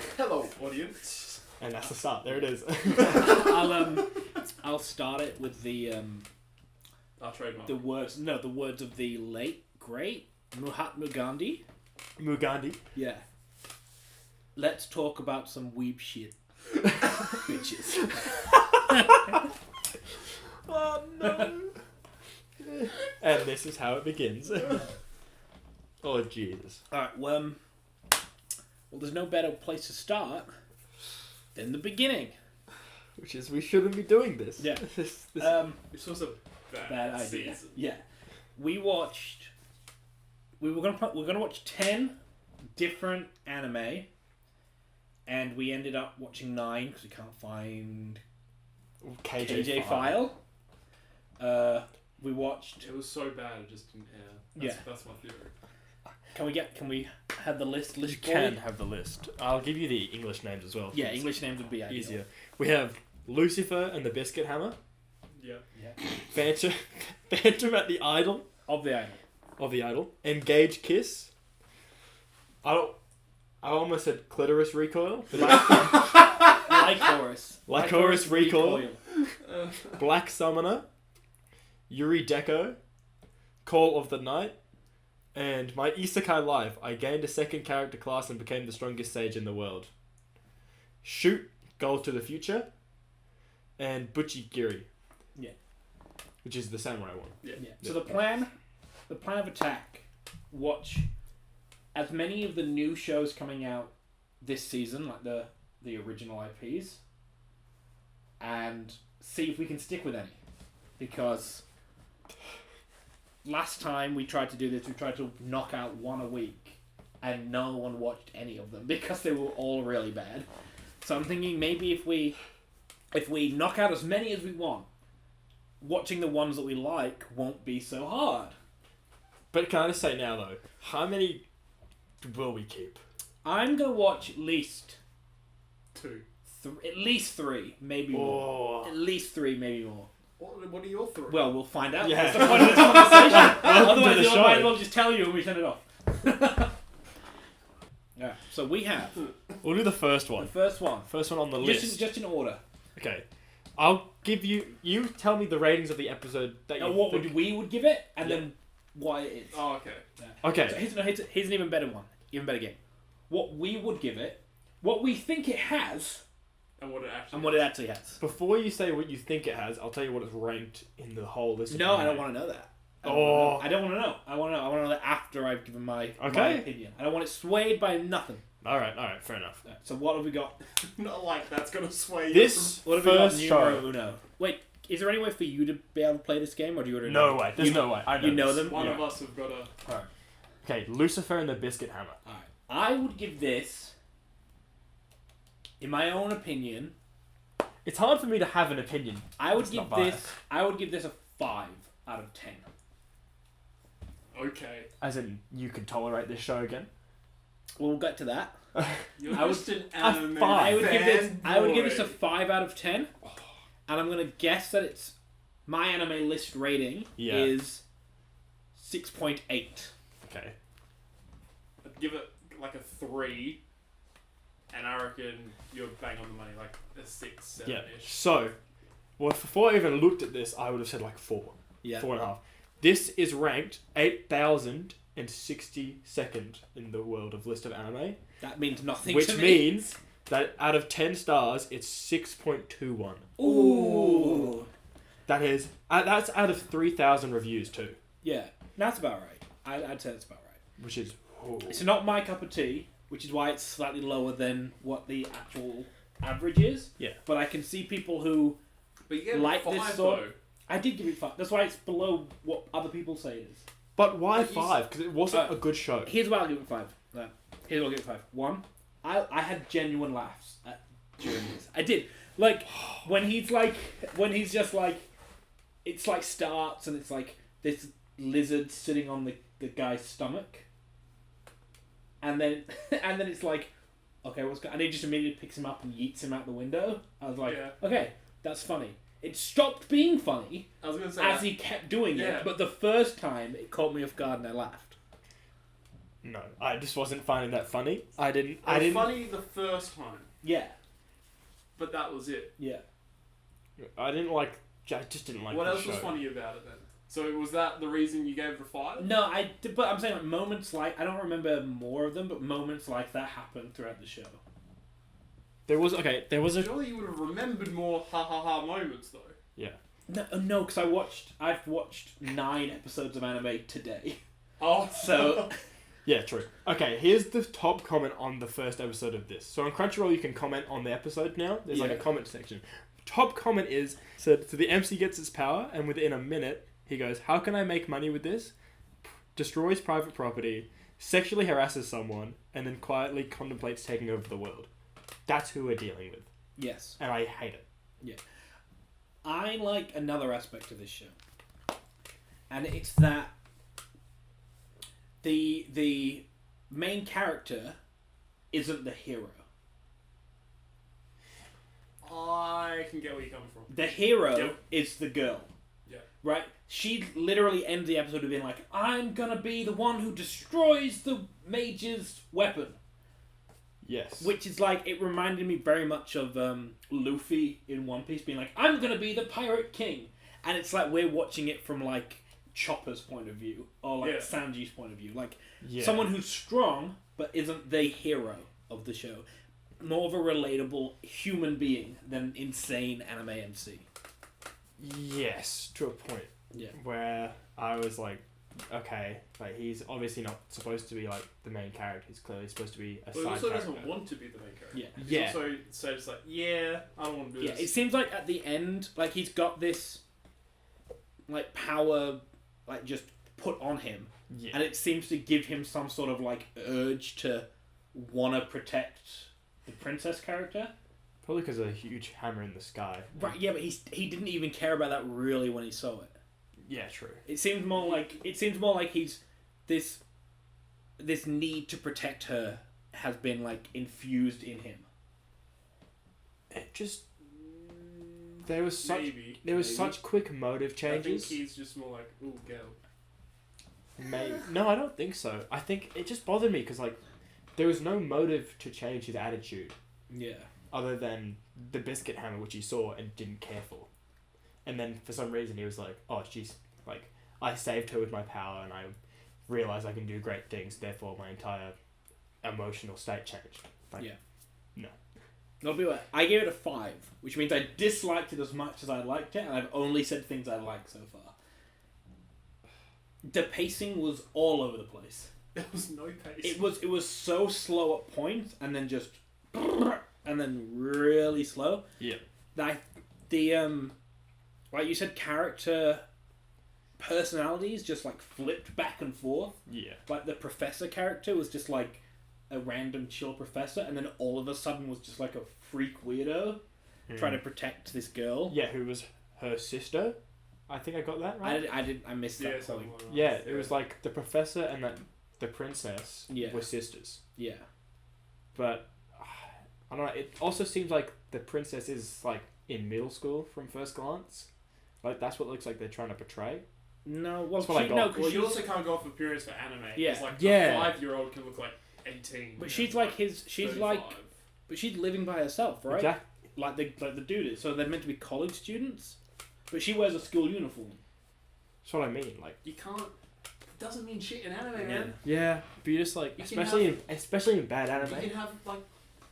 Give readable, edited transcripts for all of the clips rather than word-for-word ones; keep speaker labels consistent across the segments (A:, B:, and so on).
A: Hello, audience.
B: And that's the start. There it is.
C: I'll start it with the
A: Our trademark.
C: the words of the late great Mahatma Gandhi.
B: Mugandhi.
C: Yeah. Let's talk about some weeb shit, bitches.
B: Oh no. And this is how it begins. Oh Jesus.
C: All right. Well, there's no better place to start than the beginning.
B: Which is we shouldn't be doing this.
C: Yeah.
B: This
A: This was a
C: Bad idea.
A: season.
C: Yeah. We're gonna watch 10 different anime, and we ended up watching 9 because we can't find KJ File. We watched.
A: It was so bad it just didn't air. That's my theory.
C: Can we have the list?
B: You can have the list. I'll give you the English names as well.
C: Yeah, English names would be ideal.
B: Easier. We have Lucifer and the Biscuit Hammer.
A: Yeah.
B: Phantom at the Idol.
C: Of the Idol.
B: Engage Kiss. I almost said Clitoris Recoil.
C: Lycoris
B: Recoil. Black Summoner. Yurei Deco. Call of the Night. And my Isekai life, I gained a second character class and became the strongest sage in the world. Shoot, Goal to the Future. And Bucchigire.
C: Yeah.
B: Which is the samurai one.
C: Yeah. So the plan of attack, watch as many of the new shows coming out this season, like the original IPs, and see if we can stick with any. Because last time we tried to do this, we tried to knock out one a week, and no one watched any of them because they were all really bad. So I'm thinking maybe if we knock out as many as we want, watching the ones that we like won't be so hard.
B: But can I just say now though, how many will we keep?
C: I'm gonna watch at least
A: 2.
C: at least 3, maybe more. At least 3, maybe more.
A: What are your 3?
C: Well, we'll find out.
B: Yeah.
C: That's the point of this conversation.
B: Welcome to
C: Otherwise,
B: the
C: I might as
B: show.
C: well just tell you and we turn it off. Yeah. So we have
B: We'll do the first
C: the
B: one.
C: first one.
B: First one on the list.
C: Just in order.
B: Okay. I'll give you tell me the ratings of the episode that you
C: What
B: think.
C: we would give it, and
B: Yeah.
C: then why it is.
A: Oh, okay.
B: Okay.
C: So here's an even better one. Even better game. What we would give it, what we think it has,
A: And what it actually.
C: and what it actually has.
B: Before you say what you think it has, I'll tell you what it's ranked in the whole list.
C: No, I don't want to know that. I don't want to know. I want to know that after I've given my opinion. I don't want it swayed by nothing.
B: All right, fair enough.
C: So what have we got?
A: Not like that's gonna sway you.
B: This
C: What have we got?
B: first
C: Numero
B: show.
C: uno. Wait, is there any way for you to be able to play this game, or do you already
B: No
C: know?
B: way. There's no way. I know
C: you know
B: this.
C: them?
A: One
B: Yeah.
A: of us have got a.
C: Alright.
B: Okay, Lucifer and the Biscuit Hammer.
C: Alright. I would give this, in my own opinion,
B: It's hard for me to have an opinion.
C: I would
B: It's
C: give
B: not
C: this. I would give this a 5 out of 10.
A: Okay.
B: As in, you can tolerate this show again.
C: We'll get to that.
A: You're
C: I
A: just an anime
B: 5.
C: I would give this. I would give
A: fanboy.
C: this a 5 out of 10, and I'm gonna guess that it's my anime list rating
B: Yeah.
C: is 6.8.
B: Okay.
A: I'd give it like a 3, and I reckon you're bang on the money, like a 6, 7
B: Yeah.
A: ish.
B: So, well, before I even looked at this, I would have said like 4.
C: Yeah.
B: 4.5. This is ranked 8,062nd in the world of list of anime,
C: That means nothing
B: which
C: to me.
B: means that out of 10 stars, it's 6.21.
C: Ooh.
B: That's out of 3,000 reviews too,
C: Yeah, that's about right. I'd say that's about right.
B: which is
C: It's not my cup of tea, which is why it's slightly lower than what the actual average is.
B: Yeah.
C: But I can see people who
A: But you get
C: like
A: 5
C: this sort.
A: though.
C: I did give it 5. That's why it's below what other people say it is.
B: But why
C: But you
B: 5? Because it wasn't a good show.
C: Here's why I'll give it 5. Here's why I'll give it 5. 1, I had genuine laughs during this. I did. Like, when he's just like, it's like starts and it's like this lizard sitting on the guy's stomach. And then it's like, okay, and he just immediately picks him up and yeets him out the window. I was like,
A: Yeah.
C: okay, that's funny. It stopped being funny
A: I was gonna say
C: as he kept doing
A: Yeah.
C: it, but the first time it caught me off guard and I laughed.
B: No, I just wasn't finding that funny. I didn't.
A: It was funny the first time,
C: Yeah.
A: but that was it.
C: Yeah.
B: I didn't like. I just didn't like.
A: What
B: the
A: else
B: show.
A: was funny about it then? So was that the reason you gave it a 5?
C: No, but I'm saying like moments like I don't remember more of them, but moments like that happened throughout the show.
B: There was a.
A: Surely you would have remembered more ha ha ha moments though.
B: Yeah.
C: No, because I've watched 9 episodes of anime today.
A: Oh,
C: So
B: Yeah, true. Okay, here's the top comment on the first episode of this. So on Crunchyroll, you can comment on the episode now. There's like a
C: Yeah.
B: comment section. Top comment is, so the MC gets its power, and within a minute, he goes, "How can I make money with this?" Destroys private property, sexually harasses someone, and then quietly contemplates taking over the world. That's who we're dealing with.
C: yes,
B: And I hate it.
C: I like another aspect of this show, and it's that the main character isn't the hero.
A: I can get where you're coming from.
C: The hero
A: Yep.
C: is the girl.
A: Yeah.
C: Right? She literally ends the episode of being like, I'm gonna be the one who destroys the mage's weapon.
B: Yes.
C: Which is like, it reminded me very much of Luffy in One Piece being like, I'm gonna be the pirate king. And it's like we're watching it from like Chopper's point of view, or like
A: Yeah.
C: Sanji's point of view. Like
B: Yeah.
C: someone who's strong, but isn't the hero of the show. More of a relatable human being than insane anime MC.
B: Yes, to a point.
C: Yeah.
B: Where I was like, okay, like he's obviously not supposed to be like the main character. He's clearly supposed to be a
A: But he
B: side
A: also
B: character.
A: doesn't want to be the main character.
C: Yeah.
A: He's
B: Yeah.
A: also says like, yeah, I don't want to do
C: Yeah, it
A: this.
C: seems like at the end, like he's got this, like power, like just put on him,
B: Yeah.
C: and it seems to give him some sort of like urge to want to protect the princess character.
B: Probably because of a huge hammer in the sky.
C: Right? Yeah, but he didn't even care about that really when he saw it.
B: Yeah, true.
C: It seems more like he's this need to protect her has been like infused in him.
B: It just there was such
A: Maybe.
B: such quick motive changes.
A: I think he's just more like, ooh, girl.
B: Maybe no, I don't think so. I think it just bothered me because like there was no motive to change his attitude
C: Yeah.
B: other than the biscuit hammer which he saw and didn't care for, and then for some reason he was like, oh, she's like, I saved her with my power and I realized I can do great things. Therefore, my entire emotional state changed. Like,
C: Yeah.
B: No.
C: I'll be like, I gave it a 5, which means I disliked it as much as I liked it, and I've only said things I like so far. The pacing was all over the place.
A: There was no pace.
C: It was so slow at points, and then just, and then really slow.
B: Yeah.
C: That the like you said, character personalities just like flipped back and forth.
B: Yeah.
C: Like the professor character was just like a random chill professor, and then all of a sudden was just like a freak weirdo trying to protect this girl.
B: Yeah, who was her sister. I think I got that right.
C: I missed that point.
A: something like that.
B: Yeah, it was like the professor and the princess
C: Yeah.
B: were sisters.
C: Yeah.
B: But I don't know. It also seems like the princess is like in middle school from first glance. Like that's what it looks like they're trying to portray.
C: No, well,
B: That's what I
C: she,
B: got.
C: no, 'cause
A: Well, you
C: she's-
A: also can't go off appearance for anime.
C: Yeah.
A: It's like
B: Yeah.
A: a 5-year-old can look like 18.
C: but
A: and
C: she's like his. She's
A: 35.
C: like, but she's living by herself, right?
B: Exactly.
C: Like the dude is. So they're meant to be college students, but she wears a school uniform.
B: That's what I mean. Like.
A: You can't. It doesn't mean shit in anime,
C: Yeah.
A: man.
B: Yeah, but you just like,
A: You can
B: especially in bad anime.
A: You can have like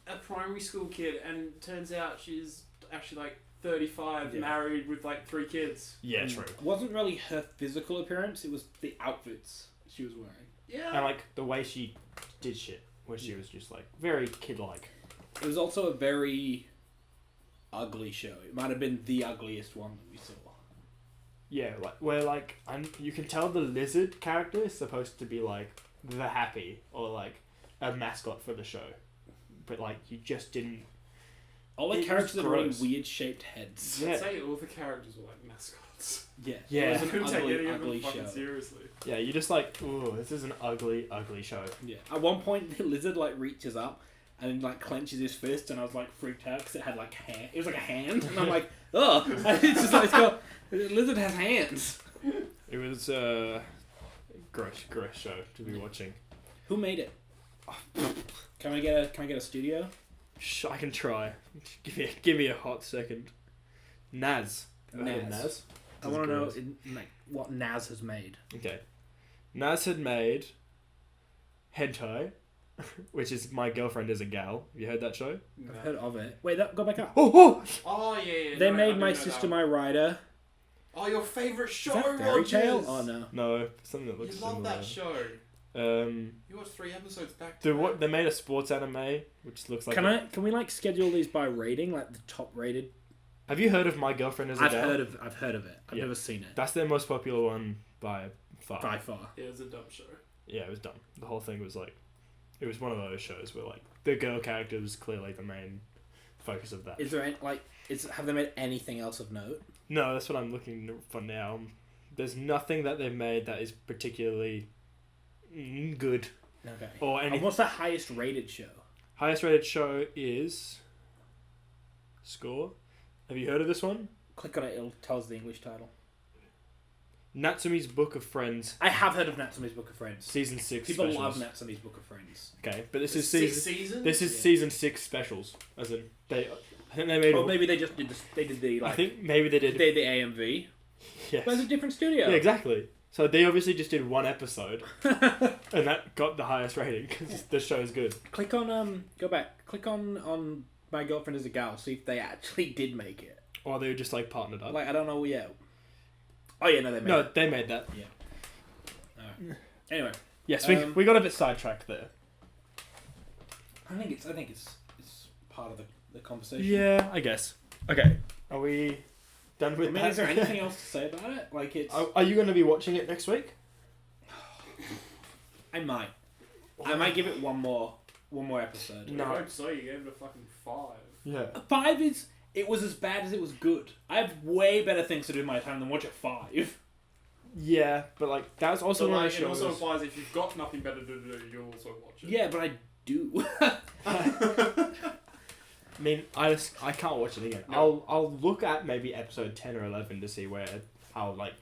A: a primary school kid, and turns out she's actually like 35,
C: Yeah.
A: married with like 3 kids.
B: Yeah,
C: And
B: true.
C: It wasn't really her physical appearance; it was the outfits she was wearing.
A: Yeah.
B: And like the way she did shit, where she was just like very kid-like.
C: It was also a very ugly show. It might have been the ugliest one that we saw.
B: Yeah, like where like you can tell the lizard character is supposed to be like the happy or like a mascot for the show, but like you just didn't.
C: All the
B: It was
C: characters had really
B: gross.
C: weird shaped heads.
B: Yeah.
A: I'd say all the characters were like mascots.
C: Yeah,
B: Yeah.
C: It
A: I
C: was an
A: couldn't take
C: ugly,
A: any of them
C: ugly
A: fucking
C: show.
A: seriously.
B: Yeah, you just like, ooh, this is an ugly, ugly show.
C: Yeah. At one point, the lizard like reaches up and like clenches his fist, and I was like freaked out because it had like hand. It was like a hand, and I'm like, oh! And it's just like the lizard has hands.
B: It was gross show to be watching.
C: Who made it? Can I get a studio?
B: I can try. Give me a hot second. Naz.
C: Naz. I want to know what Naz has made.
B: Okay. Naz had made Hentai, which is My Girlfriend is a Gal. Have you heard that show?
C: I've heard of it. Wait, go back up.
B: Oh!
A: Oh yeah.
C: They
A: no, I
C: made
A: do
C: My
A: know
C: Sister,
A: that.
C: My Rider.
A: Oh, your favourite show,
C: Is that Fairy
A: Rogers.
C: Tale? Oh no.
B: No, something that looks
A: You love
B: similar.
A: that show.
B: You
A: You watched 3 episodes back to back.
B: they made a sports anime, which looks like.
C: Can we like schedule these by rating, like the top rated?
B: Have you heard of My Girlfriend is a Gal?
C: I've heard of it. I've never seen it.
B: That's their most popular one by far.
C: By far.
A: It was a dumb show.
B: Yeah, it was dumb. The whole thing was like, it was one of those shows where like the girl character was clearly the main focus of that.
C: Is there any, have they made anything else of note?
B: No, that's what I'm looking for now. There's nothing that they've made that is particularly good.
C: Okay.
B: Or any.
C: And what's the highest rated show?
B: Highest rated show is Score. Have you heard of this one?
C: Click on it, it'll tell us the English title.
B: Natsume's Book of Friends.
C: I have heard of Natsume's Book of Friends.
B: Season 6
C: People
B: specials.
C: love Natsume's Book of Friends.
B: Okay, but this is
A: 6
B: season.
A: seasons?
B: This is
C: Yeah.
B: season 6 specials. As in, I think they made.
C: Or maybe they just did they did the
B: I think maybe they did.
C: the AMV.
B: Yes.
C: But it's a different studio.
B: Yeah, exactly. So they obviously just did one episode, and that got the highest rating because the show is good.
C: Click on go back. Click on My Girlfriend is a Gal. See if they actually did make it.
B: Or they were just like partnered up.
C: Like I don't know. Yeah. Oh yeah, no, they made it.
B: They made that.
C: Yeah. Alright. Anyway,
B: Yes, we got a bit sidetracked there.
C: I think it's part of the conversation.
B: Yeah, I guess. Okay, are we done with
C: I mean,
B: that?
C: is there anything else to say about it? Like it's.
B: Are you going to be watching it next week?
C: I might. I might give it one more episode.
B: No.
A: I hope so. You gave it a fucking 5.
B: Yeah.
C: 5 is. It was as bad as it was good. I have way better things to do in my time than watch a 5.
B: Yeah, but like that's also
A: So
B: one
A: like,
B: of
A: it
B: the
A: also
B: shows.
A: implies if you've got nothing better to do, you'll also watch it.
C: Yeah, but I do.
B: I mean, I can't watch it again.
A: No.
B: I'll look at maybe episode 10 or 11 to see how like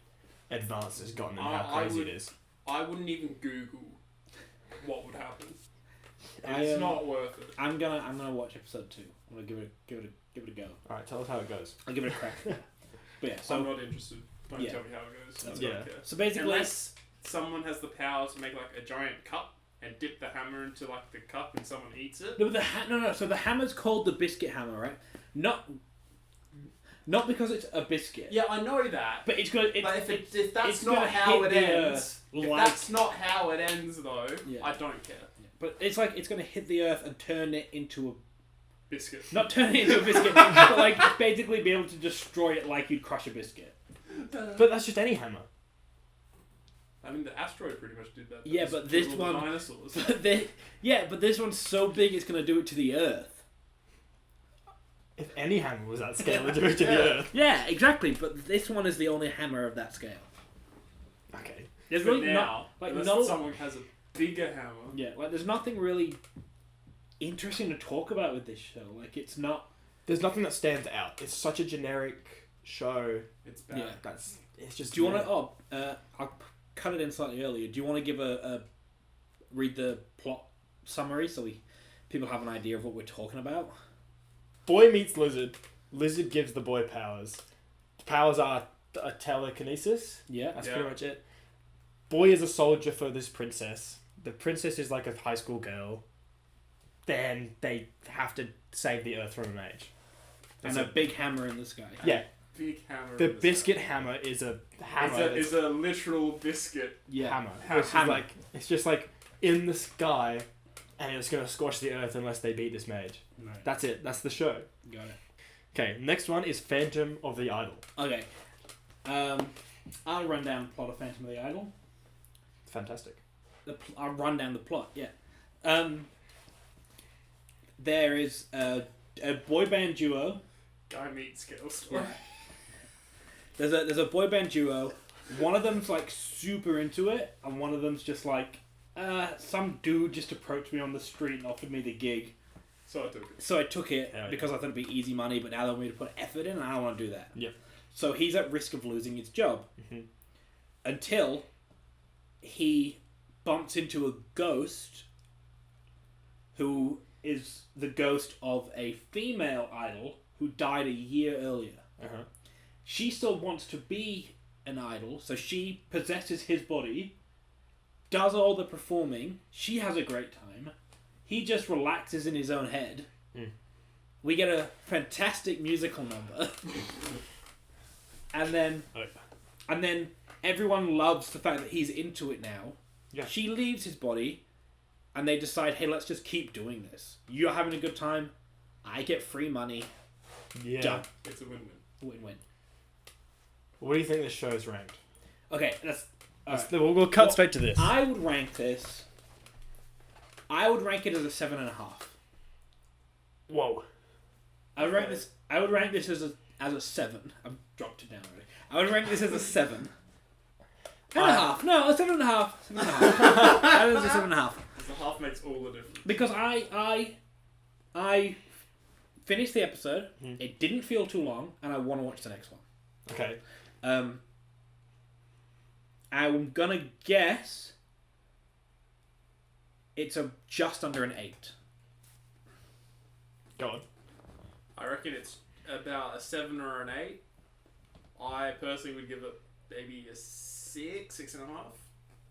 B: advanced it's gotten and how crazy it is.
A: I wouldn't even Google what would happen.
C: I,
A: It's not worth it.
C: I'm gonna watch episode 2. I'm gonna give it a go.
B: All right, tell us how it goes.
C: I'll give it a crack. But yeah,
A: So I'm
C: so
A: not interested. Don't
C: Yeah.
A: tell me how it goes.
C: That's
A: I don't
B: yeah.
A: care.
C: so basically,
A: Unless someone has the power to make like a giant cup and dip the hammer into like the cup and someone eats it.
C: no, but no. So the hammer's called the Biscuit Hammer, right? Not because it's a biscuit.
A: Yeah, I know that.
C: But it's good.
A: But if that's
C: it's
A: not
C: gonna
A: how
C: hit
A: it
C: the
A: ends,
C: earth
A: if
C: like-
A: that's not how it ends though,
C: Yeah.
A: I don't care.
C: But it's like it's gonna hit the earth and turn it into
A: Biscuit.
C: not turn it into a biscuit, but like basically be able to destroy it like you'd crush a biscuit.
B: But that's just any hammer.
A: I mean, the asteroid pretty much did that.
C: Yeah,
A: That
C: but
A: was
C: this
A: killed all the
C: one-
A: dinosaurs.
C: But this one's so big it's gonna do it to the earth.
B: If any hammer was that scale, it'd do it to the
A: Yeah.
B: earth.
C: Yeah, exactly. But this one is the only hammer of that scale.
B: Okay.
C: There's
A: For
C: really
A: now,
C: not like
A: unless
C: no.
A: someone has a bigger hammer.
C: Yeah, like there's nothing really interesting to talk about with this show. Like it's not.
B: There's nothing that stands out. It's such a generic show.
A: It's bad.
C: Yeah.
B: It's just.
C: Do you want to? I'll cut it in slightly earlier. Do you want to give a read the plot summary so people have an idea of what we're talking about?
B: Boy meets lizard. Lizard gives the boy powers. The powers are a telekinesis.
C: Yeah.
B: That's
A: Yeah.
B: pretty much it. Boy is a soldier for this princess. The princess is like a high school girl. Then they have to save the earth from a mage.
C: And a big hammer in the sky.
B: Yeah.
A: Big hammer.
B: The
A: in the
B: biscuit
A: sky.
B: hammer is a hammer.
A: Is a literal biscuit.
C: Yeah.
B: hammer.
A: Hammer.
B: Which is like it's just like in the sky, and it's gonna squash the earth unless they beat this mage.
C: Right.
B: That's it. That's the show.
C: Got it.
B: Okay, next one is Phantom of the Idol.
C: Okay. I'll run down the plot of Phantom of the Idol.
B: Fantastic.
C: I'll run down the plot. Yeah. There is a boy band duo.
A: Guy meets girl story.
C: There's a boy band duo. One of them's like super into it, and one of them's just like, some dude just approached me on the street and offered me the gig.
A: So I took it.
C: So I took it
B: Yeah,
C: because I thought it'd be easy money, but now they want me to put effort in, and I don't want to do that.
B: Yep.
C: So he's at risk of losing his job
B: Mhm.
C: until he bumps into a ghost who is the ghost of a female idol who died a year earlier.
B: Uh-huh.
C: She still wants to be an idol, so she possesses his body, does all the performing, she has a great time, he just relaxes in his own head. We get a fantastic musical number. and then everyone loves the fact that he's into it now.
B: Yeah.
C: She leaves his body, and they decide, hey, let's just keep doing this. You're having a good time, I get free money.
B: Yeah.
C: Done.
A: It's a win-win.
C: Win-win.
B: What do you think this show's ranked?
C: Okay, that's... alright.
B: We'll cut straight to this.
C: I would rank this... I would rank it as a 7.5.
B: Whoa.
C: I would rank this as a 7. I've dropped it down already. I would rank this as a 7. And a half. No, a 7.5. 7.5. That is a 7.5.
A: The half makes all the difference.
C: Because I finished the episode. It didn't feel too long, and I want to watch the next one.
B: Okay.
C: I'm gonna guess it's just under an 8.
B: Go on.
A: I reckon it's about a 7 or an 8. I personally would give it maybe a 6, 6.5.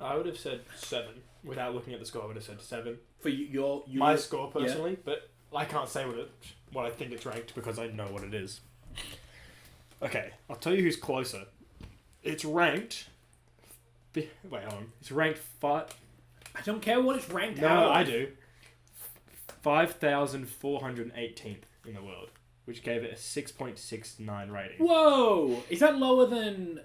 B: I would have said 7. Without looking at the score, I would have said 7.
C: For your
B: My score, personally, but I can't say what I think it's ranked because I know what it is. Okay, I'll tell you who's closer. It's ranked... Wait, hold on. It's ranked 5...
C: I don't care what it's ranked
B: No,
C: out.
B: I do. 5,418th in the world, which gave it a 6.69 rating.
C: Whoa! Is that lower than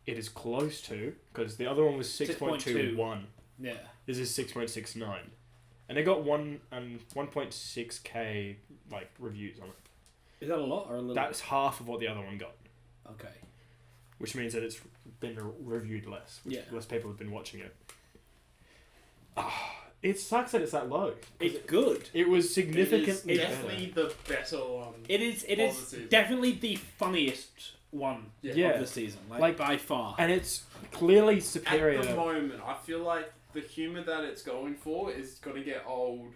B: It is close to, because the other one was 6.21.
C: Yeah.
B: This is 6.69. And it got 1.6k like reviews on it.
C: Is that a lot or a little?
B: That's half of what the other one got.
C: Okay.
B: Which means that it's been reviewed less.
C: Yeah.
B: Less people have been watching it. It sucks that it's that low.
C: It's good.
B: It was significantly
A: It's definitely the better one.
C: It is
A: of the season.
C: definitely the funniest one
B: Yeah.
C: of the season. Like by far.
B: And it's clearly superior.
A: At the moment, I feel like the humour that it's going for is going to get old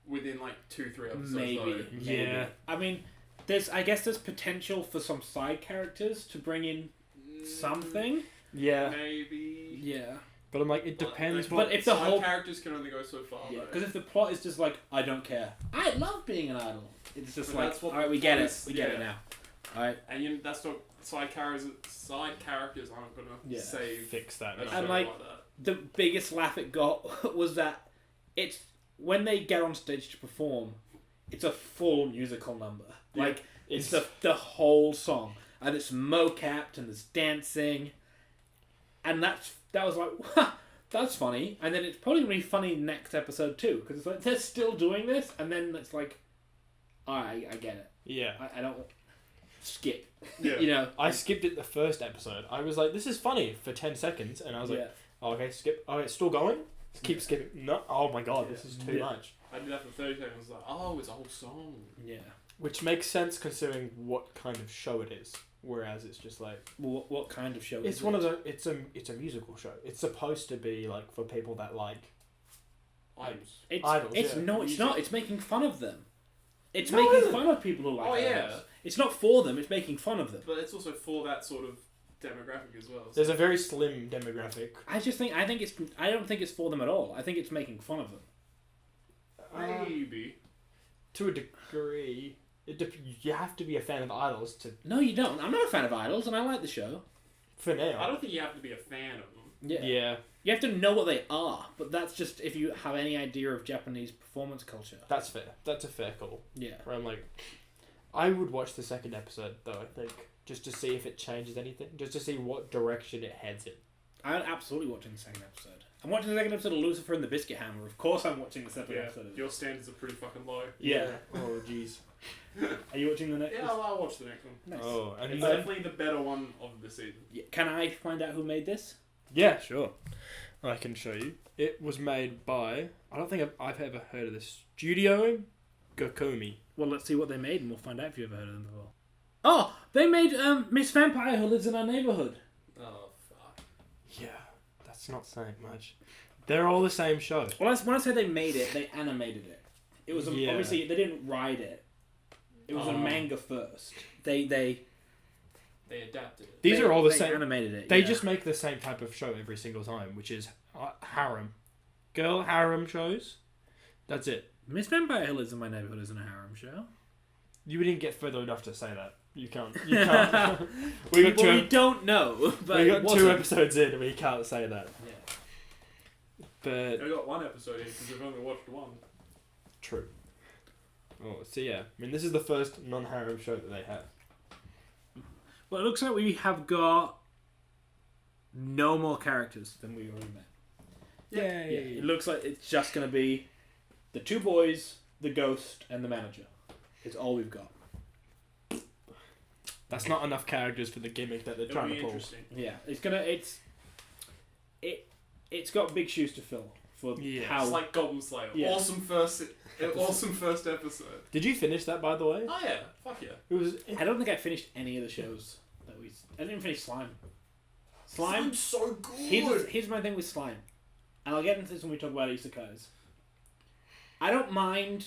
A: within like 2-3 episodes.
C: Maybe.
A: Though.
B: Yeah.
C: I mean, I guess there's potential for some side characters to bring in something.
B: Yeah.
A: Maybe.
C: Yeah.
B: But I'm like, it depends.
C: But if the
A: side
C: whole
A: characters can only go so far.
C: Yeah,
A: though.
C: because if the plot is just like, I don't care, I love being an idol. It's just
A: But
C: like,
A: that's what
C: alright,
A: the
C: we get
A: plot
C: it.
A: is,
C: We get it
A: yeah.
C: now. Alright.
A: And that's not side characters aren't gonna
C: Yeah.
A: save
B: fix that.
A: a
B: no.
A: show
C: And,
A: like
C: like,
A: that.
C: The biggest laugh it got was that it's when they get on stage to perform, it's a full musical number.
A: Yeah.
C: Like it's the whole song, and it's mo-capped and there's dancing, and that was like, that's funny. And then it's probably gonna be funny next episode too, because it's like they're still doing this, and then it's like, alright, I get it.
B: Yeah.
C: I don't skip.
A: Yeah.
C: You know,
B: I skipped it the first episode. I was like, this is funny for 10 seconds. And I was like,
C: yeah.
B: oh, okay, skip. Oh, it's still going? Keep skipping. No. Oh my god, this is too
C: Yeah.
B: much.
A: I did that for 30 seconds. I was like, oh, it's a whole song.
C: Yeah.
B: Which makes sense considering what kind of show it is. Whereas it's just like...
C: What kind of show is
B: It's
C: it?
B: one of the... It's a musical show. It's supposed to be like for people that like...
A: Idols.
C: It's
B: yeah.
C: no, it's not. It's making fun of them. It's
A: No, it
C: making
A: isn't.
C: fun of people who like
A: Oh, yeah.
C: idols. It's not for them. It's making fun of them.
A: But it's also for that sort of demographic as well.
B: There's a very slim demographic.
C: I don't think it's for them at all. I think it's making fun of them.
A: Maybe.
B: To a degree... you have to be a fan of idols to...
C: No, you don't. I'm not a fan of idols, and I like the show.
B: For now.
A: I don't think you have to be a fan of them.
B: Yeah.
C: You have to know what they are, but that's just if you have any idea of Japanese performance culture.
B: That's fair. That's a fair call.
C: Yeah.
B: Where I'm like... I would watch the second episode, though, I think. Just to see if it changes anything. Just to see what direction it heads in.
C: I'm absolutely watching the second episode. I'm watching the second episode of Lucifer and the Biscuit Hammer. Of course I'm watching the second
A: Yeah.
C: episode.
A: Your standards are pretty fucking low.
C: Yeah.
B: Oh, jeez.
C: Are you watching the next
A: Yeah, I'll watch the next one.
C: Nice.
B: Oh, and
A: It's
B: then...
A: definitely the better one of the season.
C: Yeah. Can I find out who made this?
B: Yeah, sure. I can show you. It was made by... I don't think I've ever heard of this. Studio Gokumi.
C: Well, let's see what they made, and we'll find out if you've ever heard of them before. Oh, they made Miss Vampire Who Lives in Our Neighborhood.
A: Oh, fuck.
B: Yeah, that's That's not saying much. They're all the same show.
C: Well, when I say they made it, they animated it. It was
B: Yeah.
C: obviously they didn't write it. It was a manga first. They
A: adapted it.
B: These are all the
C: they
B: same.
C: animated it.
B: They
C: yeah.
B: just make the same type of show every single time, which is harem. Girl harem shows. That's it.
C: Miss Vampire Hill is in my neighborhood isn't a harem show.
B: You didn't get further enough to say that. You can't. You can't. we got
C: We don't know. But
B: we
C: it
B: got two
C: wasn't.
B: episodes in, and we can't say that.
C: Yeah.
B: But
A: I got one episode in because we've only watched one.
B: true. Oh, so yeah. I mean, this is the first non-harem show that they have.
C: Well, it looks like we have got no more characters than we already met.
B: Yay!
C: Yeah, it looks like it's just going to be the two boys, the ghost, and the manager. It's all we've got.
B: That's not enough characters for the gimmick that they're
A: It'll
B: trying
A: be
B: to pull.
A: interesting.
C: Yeah, it's got big shoes to fill for
B: Yeah.
C: how.
A: It's like Goblin Slayer.
C: Yeah.
A: Awesome first episode.
B: Did you finish that, by the way?
A: Oh yeah, fuck yeah.
B: It was.
C: I don't think I finished any of the shows that we. I didn't even finish Slime. Slime.
A: Slime's so good.
C: Here's my thing with Slime, and I'll get into this when we talk about isekais. I don't mind,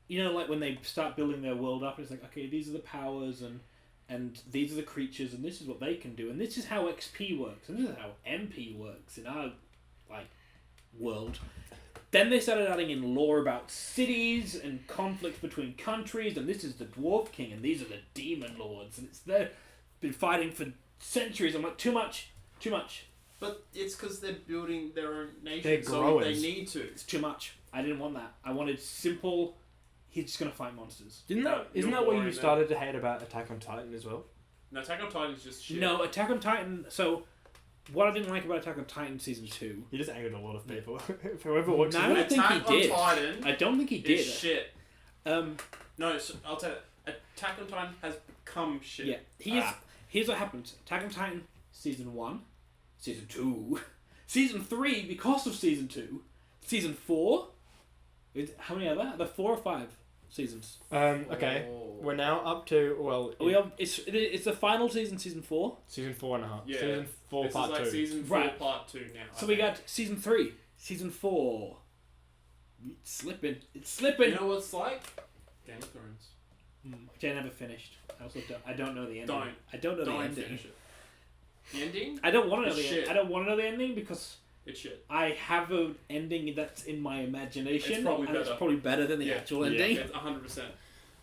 C: like when they start building their world up. It's like, okay, these are the powers and these are the creatures and this is what they can do and this is how XP works and this is how MP works in our world. Then they started adding in lore about cities and conflicts between countries and this is the Dwarf King and these are the Demon Lords and they've been fighting for centuries. I'm like, too much.
A: But it's because they're building their own nation,
B: They're
A: so
B: growers.
A: they need to.
C: It's too much. I didn't want that. I wanted simple. He's just gonna fight monsters.
B: Isn't
A: No,
B: that
A: you're
B: what you
A: boring,
B: started to hate about Attack on Titan as well?
A: No, Attack on Titan is just shit.
C: No, Attack on Titan. So, what I didn't like about Attack on Titan season 2.
B: You just angered a lot of people. If whoever watches
C: No, I
B: it,
C: don't think he
A: Attack on
C: did.
A: Titan
C: I don't think he did.
A: is shit.
C: Um,
A: No, I'll tell you. Attack on Titan has become shit.
C: yeah. Here's what happens. Attack on Titan season 1, season 2, season 3 because of season 2, season 4. How many are there? Are there 4 or 5 seasons?
B: okay.
A: Oh.
B: We're now up to,
C: It's the final season, season 4.
B: season 4.5.
A: Yeah.
B: Season 4
A: This
B: part
A: is like
B: 2.
A: season 4
C: Right.
A: part 2 now.
C: So
A: I
C: we
A: think.
C: got season 3, season 4. It's slipping.
A: You know what it's like? Game of Thrones.
C: Which I never finished. I don't know the ending.
A: Don't.
C: I don't know the
A: Don't
C: ending.
A: finish it. The ending?
C: I don't want to know
A: It's
C: the
A: shit.
C: I don't want to know the ending because
A: It's shit.
C: I have an ending that's in my imagination.
A: It's probably
C: and it's
A: better.
C: probably better than the
A: Yeah.
C: actual
B: Yeah.
C: ending.
A: It's 100%.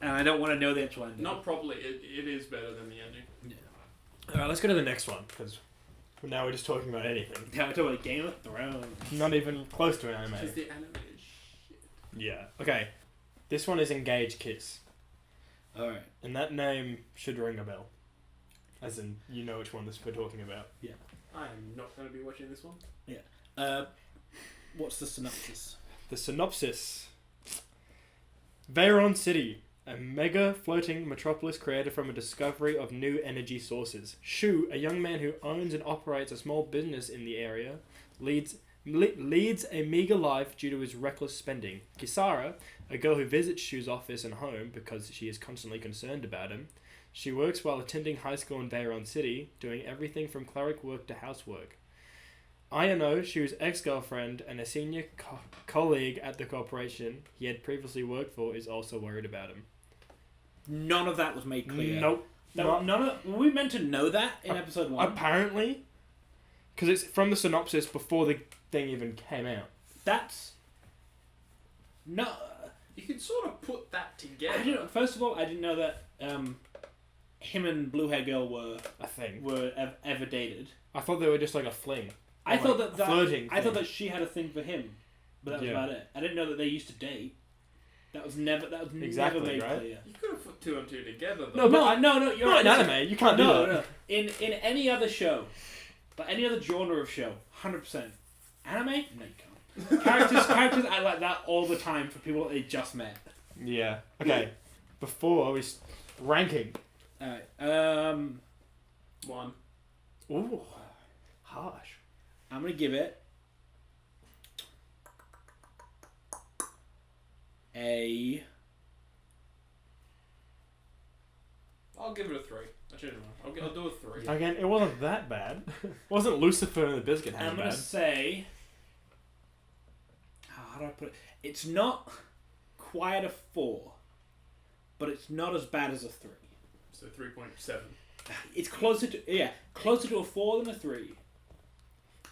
C: And I don't want to know the actual ending.
A: Not probably. It is better than the ending.
B: Alright, let's go to the next one, because now we're just talking about anything.
C: Yeah, I'm talking about Game of Thrones.
B: Not even close to an anime.
A: Because the anime is shit.
B: Yeah. Okay. This one is Engage Kiss.
C: Alright.
B: And that name should ring a bell. As in, you know which one this we're talking about.
A: I am not going to be watching this one.
C: What's the synopsis?
B: The synopsis. Veyron City, a mega floating metropolis created from a discovery of new energy sources. Shu, a young man who owns and operates a small business in the area, leads a meager life due to his reckless spending. Kisara, a girl who visits Shu's office and home because she is constantly concerned about him. She works while attending high school in Veyron City, doing everything from cleric work to housework. Ayano, Shu's ex-girlfriend and a senior colleague at the corporation he had previously worked for, is also worried about him.
C: None of that was made clear.
B: Nope.
C: Were we meant to know that in episode 1?
B: Apparently, because it's from the synopsis before the thing even came out.
C: That's... No...
A: You can sort of put that
C: I
A: together.
C: didn't, first of all, I didn't know that him and Blue Hair Girl were
B: I think.
C: ever dated.
B: I thought they were just like a fling.
C: I
B: Or
C: thought
B: like
C: that
B: flirting.
C: I thought
B: thing.
C: that she had a thing for him, but that was
B: Yeah.
C: about it. I didn't know that they used to date. That was never
B: Exactly,
C: never made
B: right?
C: clear.
A: You could have put 2 and 2 together, though.
B: No, but
C: No, you're
B: not
C: right.
B: in anime. You can't do
C: No,
B: that.
C: no. In any other show, like any other genre of show, 100%. Anime? No, you can't. characters act like that all the time for people that they just met.
B: Yeah. Okay. Before we ranking.
C: Alright.
A: 1.
B: Ooh. Harsh.
C: I'm gonna give it
A: I'll I'll give it a 3. I changed my mind. I'll do a 3.
B: Again, it wasn't that bad. It wasn't Lucifer and the Biscuit
C: I'm
B: hand
C: gonna
B: bad.
C: say. How do I put it? It's not quite a 4, but it's not as bad as a 3.
A: So 3.7.
C: It's closer to a 4 than a 3.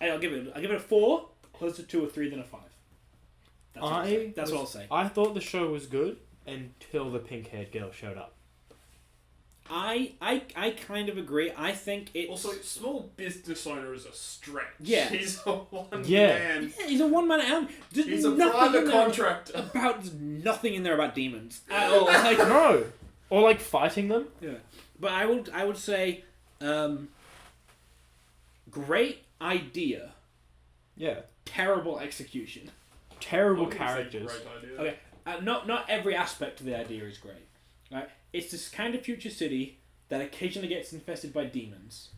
C: And I'll give it a 4, closer to a 3 than a 5. That's what I'll say.
B: I thought the show was good until the pink-haired girl showed up.
C: I kind of agree. I think it's...
A: Also, small business owner is a stretch.
C: Yeah.
A: He's a one-man.
C: Yeah, he's a one-man army.
A: He's a private contractor.
C: There's nothing in there about demons at all. Like,
B: No. Or, like, fighting them.
C: yeah. But I would say, great idea,
B: Yeah.
C: terrible execution.
B: Terrible
A: I wouldn't say
B: characters.
A: Great idea.
C: Okay, not every aspect of the idea is great. Right? It's this kind of future city that occasionally gets infested by demons.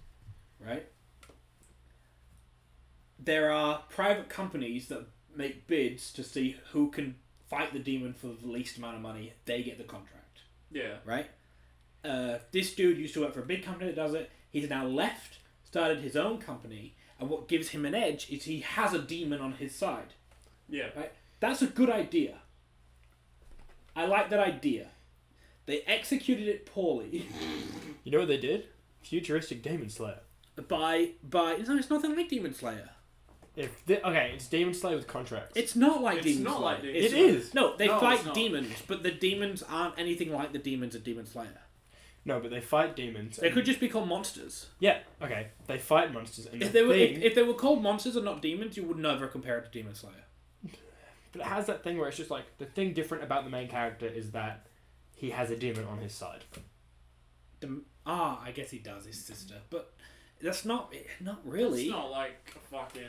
C: Right? There are private companies that make bids to see who can fight the demon for the least amount of money. They get the contract.
A: Yeah.
C: Right? This dude used to work for a big company that does it. He's now left, started his own company, and what gives him an edge is he has a demon on his side.
A: Yeah.
C: Right? That's a good idea. I like that idea. They executed it poorly.
B: You know what they did? Futuristic Demon Slayer.
C: by no, it's nothing like Demon Slayer.
B: It's Demon Slayer with contracts.
C: It's not like
A: It's
C: Demon
A: not
C: Slayer.
A: like Demon
B: It
A: Slayer.
B: is.
C: No, they
A: No,
C: fight
A: it's not.
C: demons, but the demons aren't anything like the demons of Demon Slayer.
B: No, but they fight demons.
C: They could just be called monsters.
B: Yeah. Okay. They fight monsters, and
C: If
B: the
C: they were
B: thing,
C: if they were called monsters and not demons, you would never compare it to Demon Slayer.
B: but it has that thing where it's just like the thing different about the main character is that he has a demon on his side.
C: I guess he does, his sister, but that's not really.
A: It's not like a fucking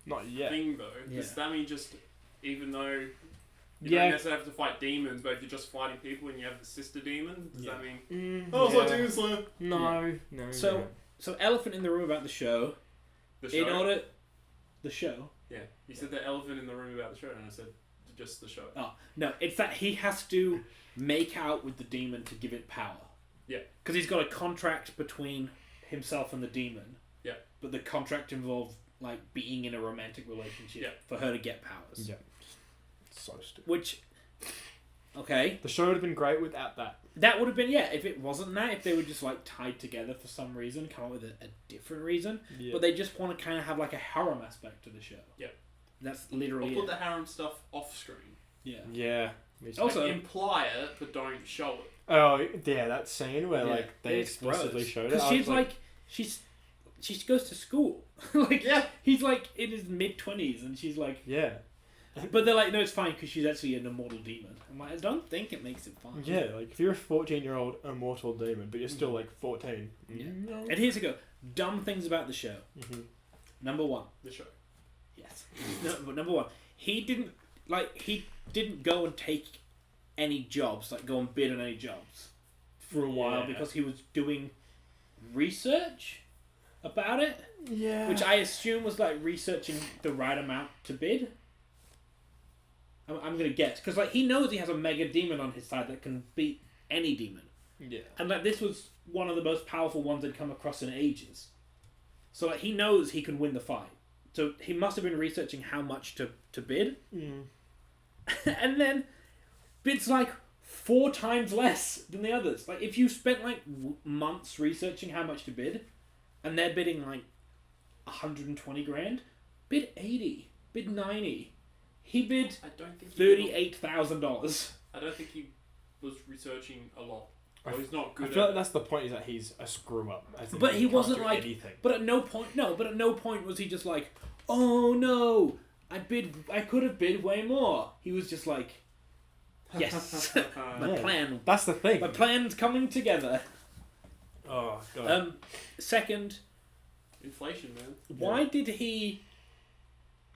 B: Not yet.
A: thing, though.
C: Yeah.
A: Does that mean just, even though you
B: Yeah.
A: don't necessarily have to fight demons, but if you're just fighting people and you have the sister demon, does that mean...
B: Oh,
A: it's like Demon Slayer.
B: No.
C: So elephant in the room about the show.
A: The show?
C: The show.
A: Yeah. You said the elephant in the room about the show, and I said just the show.
C: Oh no, it's that he has to make out with the demon to give it power.
A: Yeah.
C: Because he's got a contract between himself and the demon.
A: Yeah.
C: But the contract involved like being in a romantic relationship
A: Yeah.
C: for her to get powers.
B: Yeah. So stupid.
C: Which, okay,
B: The show would have been great without that.
C: that would have been if it wasn't that, if they were just like tied together for some reason, come up with a different reason.
B: Yeah.
C: But they just want to kind of have like a harem aspect to the show.
A: Yeah.
C: That's
A: Or
C: literally
A: put
C: it.
A: the harem stuff off screen.
C: Yeah.
B: Yeah.
C: Also-
A: Like, imply it, but don't show it.
B: Oh yeah, that scene where
C: Yeah,
B: like they
C: it's
B: explicitly
C: gross.
B: showed it.
C: Because
B: I was
C: she's like, she goes to school. Like,
A: Yeah.
C: he's like in his mid-20s, and she's like,
B: yeah,
C: but they're like, no, it's fine because she's actually an immortal demon. I'm like, I don't think it makes it fine.
B: yeah. Like if you're a 14-year-old immortal demon, but you're still like 14.
C: Yeah.
B: No.
C: And here's a go. Dumb things about the show.
B: Mhm.
C: Number one.
A: The show.
C: Yes. No, but number one, he didn't go and take any jobs, like go and bid on any jobs for a while
B: Yeah.
C: because he was doing research about it,
B: Yeah.
C: which I assume was like researching the right amount to bid. I'm gonna guess because like he knows he has a mega demon on his side that can beat any demon,
B: Yeah.
C: and like this was one of the most powerful ones they'd come across in ages. So like he knows he can win the fight. So he must have been researching how much to bid.
B: Mm.
C: And then bids like 4 times less than the others. Like if you spent like months researching how much to bid, and they're bidding like 120 grand, bid 80, bid 90. He bid
A: I don't think
C: $38,000.
A: I don't think he was researching a lot. Or he's not
B: I
A: good
B: feel
A: at
B: like that's the point, is that he's a screw up. As in
C: But he
B: can't
C: wasn't
B: do
C: like-
B: anything.
C: But at no point was he just like, oh no, I could have bid way more. He was just like, yes, my
B: Yeah.
C: plan.
B: That's the thing.
C: My plan's coming together.
B: Oh god.
C: Second,
A: Inflation, man.
C: why did he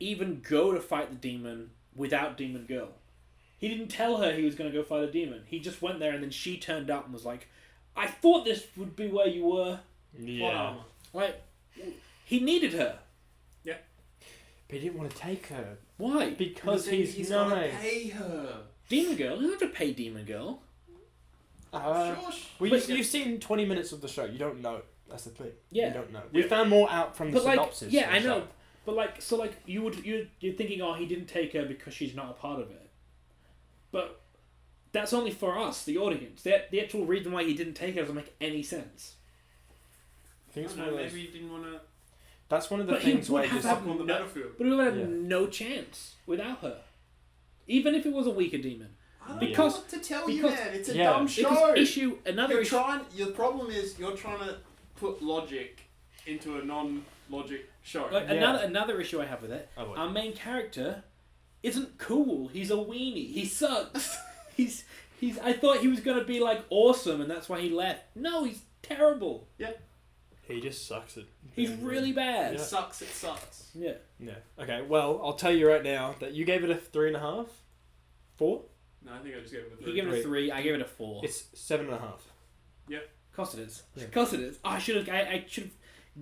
C: even go to fight the demon without Demon Girl? He didn't tell her he was going to go fight a demon. He just went there and then she turned up and was like, I thought this would be where you were.
B: Yeah.
C: Like, he needed her.
B: But he didn't want to take her
C: Why?
B: because
A: he's
B: he's
A: gonna
B: nice.
A: pay her.
C: Demon Girl? You don't have to pay Demon Girl.
A: Shush.
B: Well,
C: But-
B: you've seen 20 minutes of the show. You don't know. That's the thing.
C: Yeah.
B: You don't know. We found more out from the
C: But like,
B: synopsis.
C: yeah,
B: of
C: I
B: the
C: know.
B: show.
C: But like, so like, you're thinking, oh, he didn't take her because she's not a part of it. But that's only for us, the audience. The actual reason why he didn't take her doesn't make any sense.
B: I think it's
A: I
B: one
A: don't
B: of
A: know,
B: those.
A: maybe he didn't want to
B: That's one of the
C: But he
B: things
C: would
B: where
C: have
B: just
A: up on the
C: no-
A: battlefield.
C: But we would have
B: Yeah.
C: no chance without her. Even if it was a weaker demon.
A: I don't
C: Because-
A: know what to tell you,
C: because-
A: man. It's a
B: Yeah.
A: dumb
C: Because
A: show.
C: another
A: You're
C: issue.
A: trying. Your problem is you're trying to put logic into a non-logic show.
C: Like,
B: Yeah.
C: another issue I have with it.
B: Oh, boy.
C: Our main character isn't cool. He's a weenie. He sucks. he's. I thought he was gonna be like awesome, and that's why he left. No, he's terrible.
B: He just sucks at.
C: He's really bad.
A: It sucks. It sucks.
C: Yeah.
B: Yeah. Okay. Well, I'll tell you right now that you gave it a 3.5, 4.
A: No, I think I just gave it a
C: He
A: 3.
C: gave it a
B: Great.
C: 3. I gave it a 4.
B: It's 7.5.
C: Of course it is.
B: Yeah.
C: Of course it is. Oh, I should have. I should have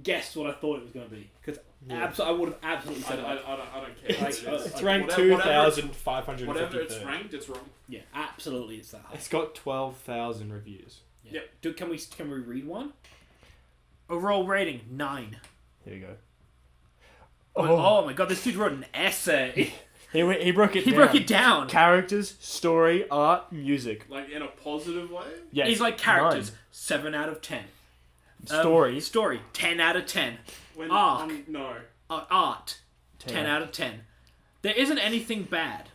C: guessed what I thought it was going to be because
B: Yeah.
C: I would have absolutely
A: I
C: said
A: don't
C: that.
A: care.
B: It's,
A: Like,
B: it's ranked
A: whatever-
B: 2,553.
A: Whatever it's ranked, it's wrong.
C: Yeah, absolutely, it's that high.
B: It's got 12,000 reviews.
C: Yeah. Can we read one? Overall rating 9.
B: Here we go.
C: Oh my god, this dude wrote an essay.
B: He broke it
C: He
B: down.
C: broke it down.
B: Characters, story, art, music.
A: Like in a positive way.
B: Yes.
C: He's like characters 7 out of 10.
B: 9. Story.
C: Story 10 out of 10.
A: When
C: Arc.
A: no.
C: Art 10 out of 10. There isn't anything bad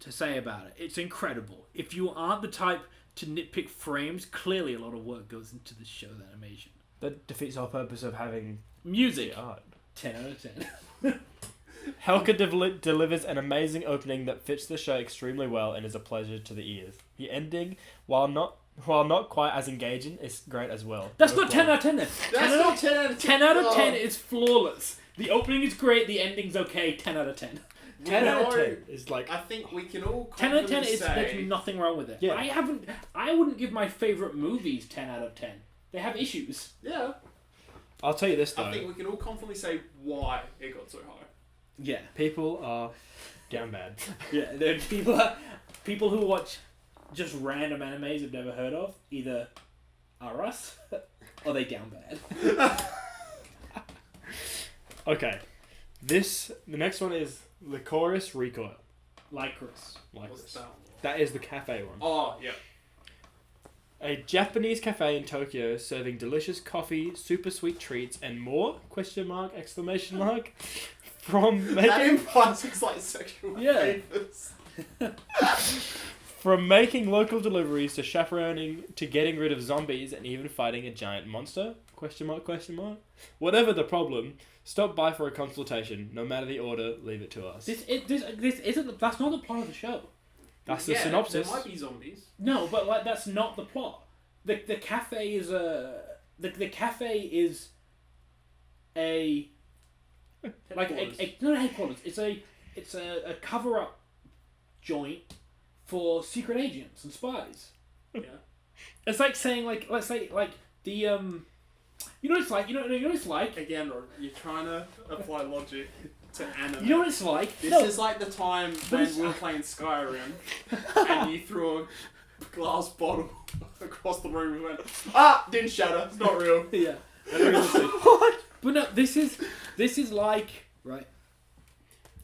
C: to say about it. It's incredible. If you aren't the type to nitpick frames, clearly a lot of work goes into the show's animation.
B: That defeats the whole purpose of having
C: Music
B: the art.
C: 10 out of 10.
B: Helka delivers an amazing opening that fits the show extremely well and is a pleasure to the ears. The ending, while not quite as engaging, is great as well.
C: That's
B: No
C: not 10
B: flaw.
C: out of 10 then.
A: That's not 10 out of 10.
C: 10 out of
A: Oh.
C: 10 is flawless. The opening is great, the ending's okay, 10 out of 10.
B: 10 out of
A: No.
B: 10 is like...
A: I think we can all
C: 10 out of 10
A: confidently
C: is
A: say
C: there's nothing wrong with it.
B: Yeah.
C: I wouldn't give my favourite movies 10 out of 10. They have issues.
A: yeah.
B: I'll tell you this though.
A: I think we can all confidently say why it got so high.
C: Yeah.
B: People are down bad.
C: Yeah, there are people who watch just random animes I've never heard of, either are us or they down bad.
B: Okay. The next one is Lycoris Recoil.
C: Lycoris.
A: What's that one?
B: That is the cafe one.
A: Oh, yeah.
B: A Japanese cafe in Tokyo serving delicious coffee, super sweet treats, and more? Question mark, exclamation mark. From
A: That
B: making
A: implies it's like sexual
C: Yeah.
A: favors.
B: from making local deliveries to chaperoning to getting rid of zombies and even fighting a giant monster? Question mark, question mark. Whatever the problem, stop by for a consultation. No matter the order, leave it to us.
C: This isn't. That's not the plot of the show.
B: That's the
A: Yeah,
B: synopsis.
A: There might be zombies.
C: No, but like that's not the plot. The cafe is a the cafe is a like not a headquarters. It's a cover up joint for secret agents and spies.
A: Yeah.
C: It's like saying let's say the you know what it's like. You know what it's like.
A: Again, Rod, you're trying to apply logic to anime.
C: You know what it's like.
A: This
C: No.
A: is like the time
C: But
A: when
C: it's-
A: we were playing Skyrim and you threw a glass bottle across the room and went, didn't shatter, it's not real.
C: Yeah. What? But no, this is like right.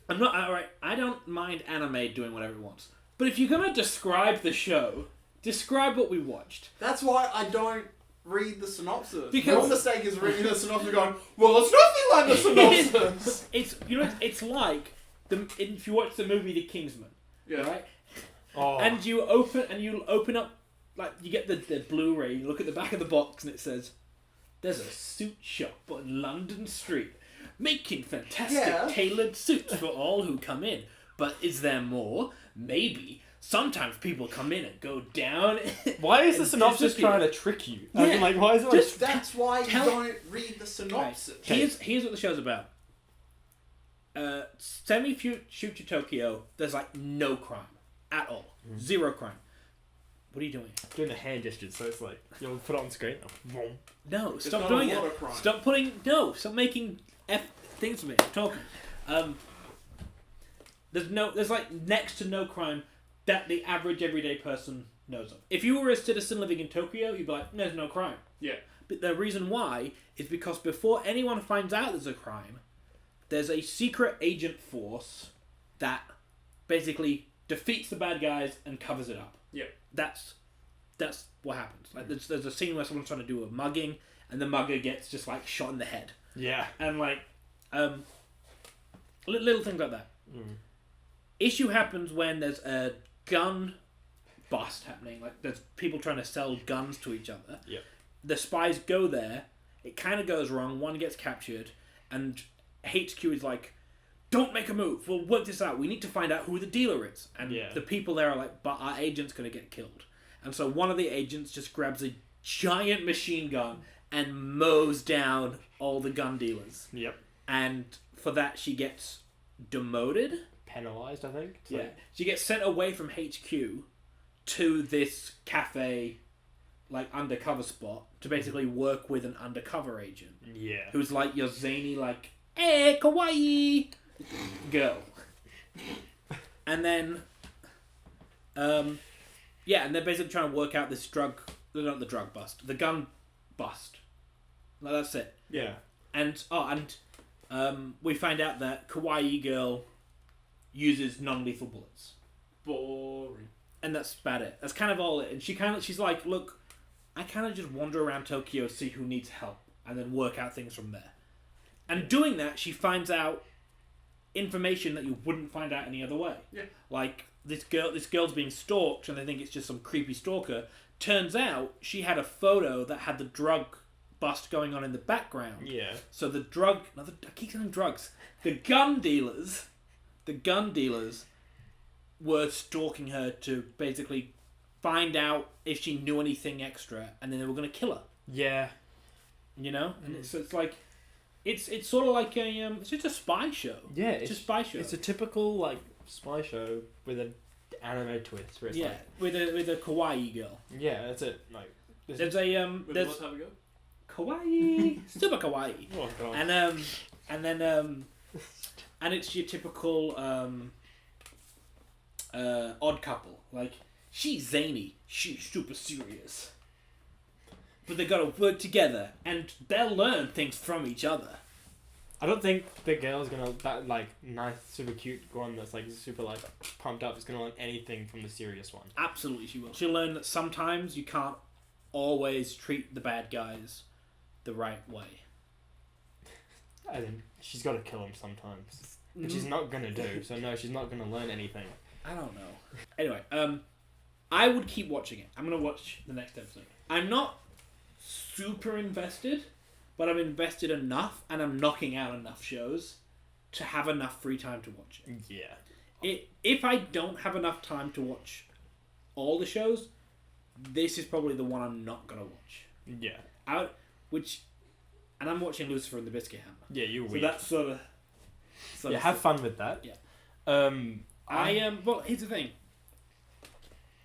C: I'm not alright. I don't mind anime doing whatever it wants. But if you're gonna describe the show, describe what we watched.
A: That's why I don't read the synopsis.
C: Because-
A: Your mistake is reading the synopsis and going, well, it's nothing like the synopsis.
C: It's like if you watch the movie The Kingsman,
A: Yeah.
C: right?
B: Oh.
C: And you open up like you get the Blu-ray. You look at the back of the box and it says, "There's a suit shop on London Street, making fantastic
A: Yeah.
C: tailored suits for all who come in. But is there more? Maybe. Sometimes people come in and go down."
B: Why is the
C: and
B: synopsis
C: disappear.
B: trying to trick you?
C: Yeah.
B: I mean, like, why is it
C: Just-
A: That's why you
C: Tell-
A: don't read the synopsis.
C: Here's what the show's about. Semi-future Tokyo, there's like no crime at all. Zero crime. What are you doing?
B: doing the hand gestures, so it's like you'll put it on screen. Vroom.
C: No, stop
A: not
C: doing
A: a lot
C: it.
A: of crime.
C: Stop making things to me. I'm talking. There's like next to no crime that the average everyday person knows of. If you were a citizen living in Tokyo, you'd be like, there's no crime.
A: Yeah.
C: But the reason why is because before anyone finds out there's a crime, there's a secret agent force that basically defeats the bad guys and covers it up.
A: Yeah.
C: That's what happens. Like there's a scene where someone's trying to do a mugging and the mugger gets just like shot in the head.
B: Yeah.
C: And like little things like that. Issue happens when there's a gun bust happening. Like there's people trying to sell guns to each other.
B: Yeah.
C: The spies go there. It kind of goes wrong. One gets captured, and HQ is like, "Don't make a move. We'll work this out. We need to find out who the dealer is." And the people there are like, "But our agent's gonna get killed." And so one of the agents just grabs a giant machine gun and mows down all the gun dealers.
B: Yep.
C: And for that, she gets demoted.
B: Penalized, I think.
C: Yeah. She gets sent away from HQ to this cafe, like, undercover spot to basically work with an undercover agent.
B: Yeah.
C: Who's like your zany, like, hey, kawaii girl. And then, and they're basically trying to work out this not the drug bust, the gun bust. Like, that's it.
B: Yeah.
C: And we find out that kawaii girl uses non-lethal bullets.
A: Boring.
C: And that's about it. That's kind of all it. And she's like, look, I kind of just wander around Tokyo, see who needs help, and then work out things from there. And doing that, she finds out information that you wouldn't find out any other way.
A: Yeah.
C: Like, this girl's being stalked, and they think it's just some creepy stalker. Turns out, she had a photo that had the drug bust going on in the background.
B: Yeah.
C: So I keep saying drugs. The gun dealers were stalking her to basically find out if she knew anything extra, and then they were going to kill her.
B: Yeah.
C: You know? And it's like... It's sort of like a... it's just a spy show.
B: Yeah.
C: It's a spy show.
B: It's a typical, like, spy show with an anime twist. Where it's
C: with a kawaii girl.
B: Yeah, that's it. Like,
C: There's
A: With what type of girl?
C: kawaii, super kawaii,
B: oh god.
C: and it's your typical odd couple. Like, she's zany, she's super serious, but they gotta work together and they'll learn things from each other.
B: I don't think the girl's gonna, that like nice, super cute one that's like super like pumped up is gonna learn anything from the serious one.
C: Absolutely, she will. She'll learn that sometimes you can't always treat the bad guys the right way.
B: I think she's got to kill him sometimes, which she's not gonna do. So no, she's not gonna learn anything.
C: I don't know. Anyway, I would keep watching it. I'm gonna watch the next episode. I'm not super invested, but I'm invested enough, and I'm knocking out enough shows to have enough free time to watch it.
B: Yeah.
C: If I don't have enough time to watch all the shows, this is probably the one I'm not gonna watch.
B: Yeah.
C: And I'm watching Lucifer and the Biscuit Hammer.
B: Yeah, you're
C: So
B: weird.
C: that's sort of.
B: Yeah, have fun with that.
C: Yeah.
B: Well,
C: here's the thing.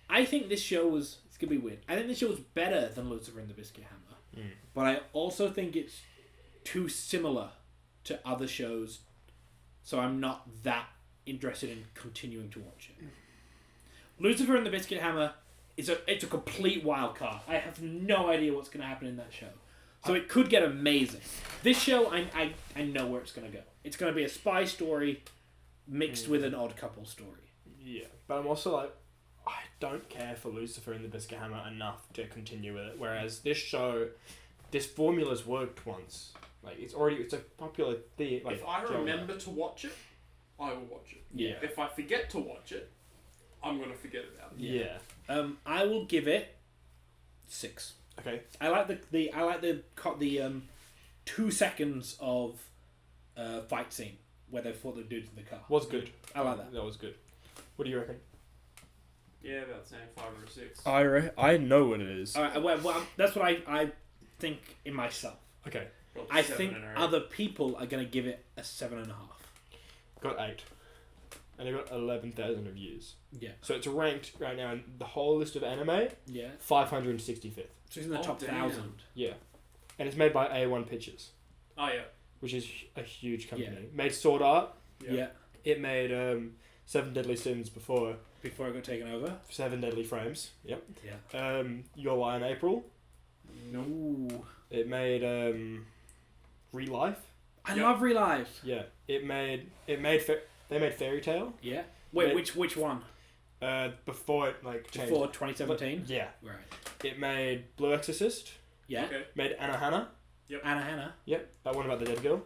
C: I think this show it's gonna be weird. I think this show was better than Lucifer and the Biscuit Hammer. But I also think it's too similar to other shows, so I'm not that interested in continuing to watch it. Lucifer and the Biscuit Hammer it's a complete wild card. I have no idea what's going to happen in that show. So it could get amazing. This show, I know where it's going to go. It's going to be a spy story mixed with an odd couple story.
B: Yeah, but I'm also like, I don't care for Lucifer and the Biscuit Hammer enough to continue with it. Whereas this show, this formula's worked once. Like it's a popular thing. Like,
A: if I remember to watch it, I will watch it.
B: Yeah.
A: If I forget to watch it, I'm gonna forget about it.
B: Yeah.
C: I will give it 6.
B: Okay.
C: I like the 2 seconds of fight scene where they fought the dudes in the car.
B: Was good.
C: I like that.
B: That was good. What do you reckon?
A: Yeah, about saying 5 or a 6.
B: I know what it is.
C: All right, well, that's what I think in myself.
B: Okay.
A: Probably
C: I
A: 7
C: think
A: and a 8.
C: other people are going to give it a 7.5.
B: Got 8. And it got 11,000 reviews.
C: Yeah.
B: So it's ranked right now in the whole list of anime,
C: Yeah.
B: 565th.
C: So it's in the top
A: damn.
C: 1,000.
B: Yeah. And it's made by A1 Pictures,
A: Oh yeah.
B: which is a huge company.
C: Yeah.
B: Made Sword Art.
C: Yeah.
B: It made Seven Deadly Sins before
C: Before I got taken over.
B: Seven Deadly Frames. Yep.
C: Yeah.
B: Your Lie in April.
C: No.
B: It made Relife.
C: I love Relive.
B: Yeah. They made Fairy Tale.
C: Yeah. Wait,
B: Made-
C: which one?
B: Before it like changed.
C: Before 2017.
B: Yeah.
C: Right.
B: It made Blue Exorcist.
C: Yeah.
A: Okay.
B: Made Anna Hannah.
C: Anna Hannah.
B: Yep. That one about the dead girl.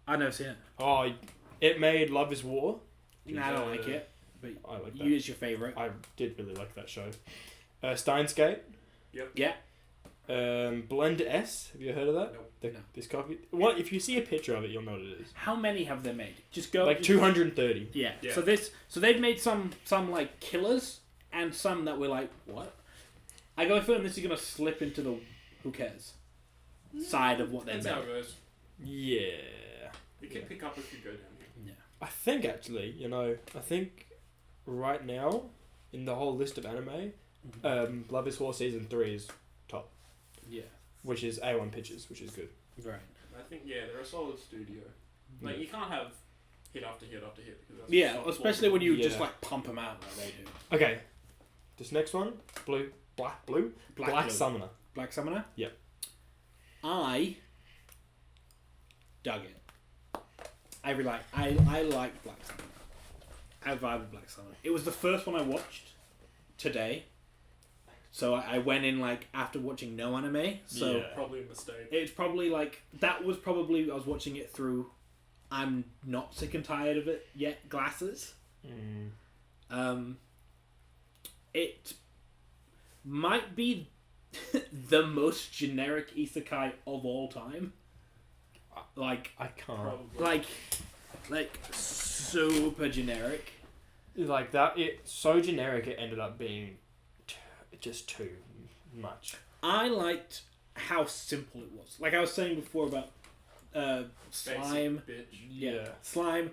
C: I've never seen it.
B: Oh, it made Love Is War.
C: Nah, I don't like it. But
B: I like that.
C: you is your favourite.
B: I did really like that show. Steins Gate.
C: Yeah.
B: Blend S. Have you heard of that?
A: Nope.
C: No.
B: This copy. What if you see a picture of it, you'll know what it is.
C: How many have they made? Just go.
B: Like 230.
C: Yeah.
A: Yeah.
C: So they've made some like killers and some that were like what? I go feeling this is gonna slip into the who cares side of what they
A: That's how it
C: made.
A: goes.
B: Yeah.
A: You can pick up if you go down here.
B: I think actually, I think right now in the whole list of anime, Love Is War season 3 is top,
C: Yeah.
B: which is A1 Pictures, which is good.
C: Right.
A: I think they're a solid studio. Like you can't have hit after hit after hit because that's
C: Yeah,
A: not
C: especially when you
B: Yeah.
C: just like pump them out like they do.
B: Okay, this next one, Black
C: Blue.
B: Summoner.
C: Black Summoner.
B: Yep.
C: I dug it. I like Black Summoner. I vibe with Black Summoner. It was the first one I watched today. So I went in like after watching no anime. So
B: Yeah.
A: probably a mistake.
C: it's probably like that was probably I was watching it through I'm not sick and tired of it yet glasses. It might be the most generic isekai of all time. Like
B: I can't.
A: Probably.
C: like super generic.
B: Like that, it's so generic it ended up being just too much.
C: I liked how simple it was. Like I was saying before about slime.
A: Basic bitch.
C: Yeah. Slime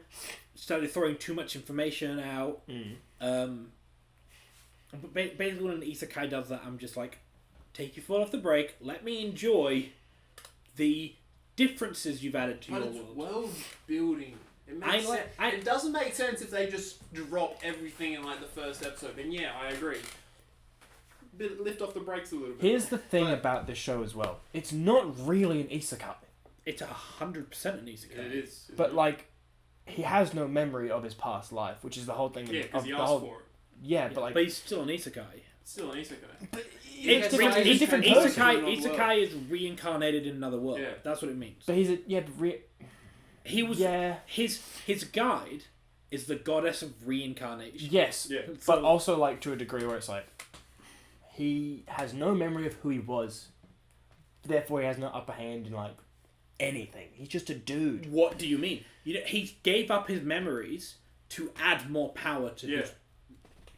C: started throwing too much information out. But basically when an isekai does that, I'm just like, take your foot off the brake, let me enjoy the differences you've added to
A: But
C: your
A: it's
C: world.
A: world building. It makes sense. It doesn't make sense if they just drop everything in like the first episode. Then yeah, I agree. Lift off the brakes a little bit.
B: Here's the thing about this show as well. It's not really an isekai.
C: It's 100% an isekai.
A: It is.
B: But like, he has no memory of his past life, which is the whole thing.
A: Yeah, because
B: of
A: he
B: the
A: asked
B: whole,
A: for it.
B: Yeah, but like,
C: But he's still an isekai.
A: It's still an isekai.
B: It's different-
C: It's
B: he's different person.
C: Isekai is reincarnated in another world.
A: Yeah.
C: That's what it means.
B: but he's a
C: He was
B: yeah.
C: his guide is the goddess of reincarnation.
B: Yes,
A: Yeah.
B: but also like to a degree where it's like he has no memory of who he was, therefore he has no upper hand in like anything. He's just a dude.
C: What do you mean? He gave up his memories to add more power to
A: Yeah.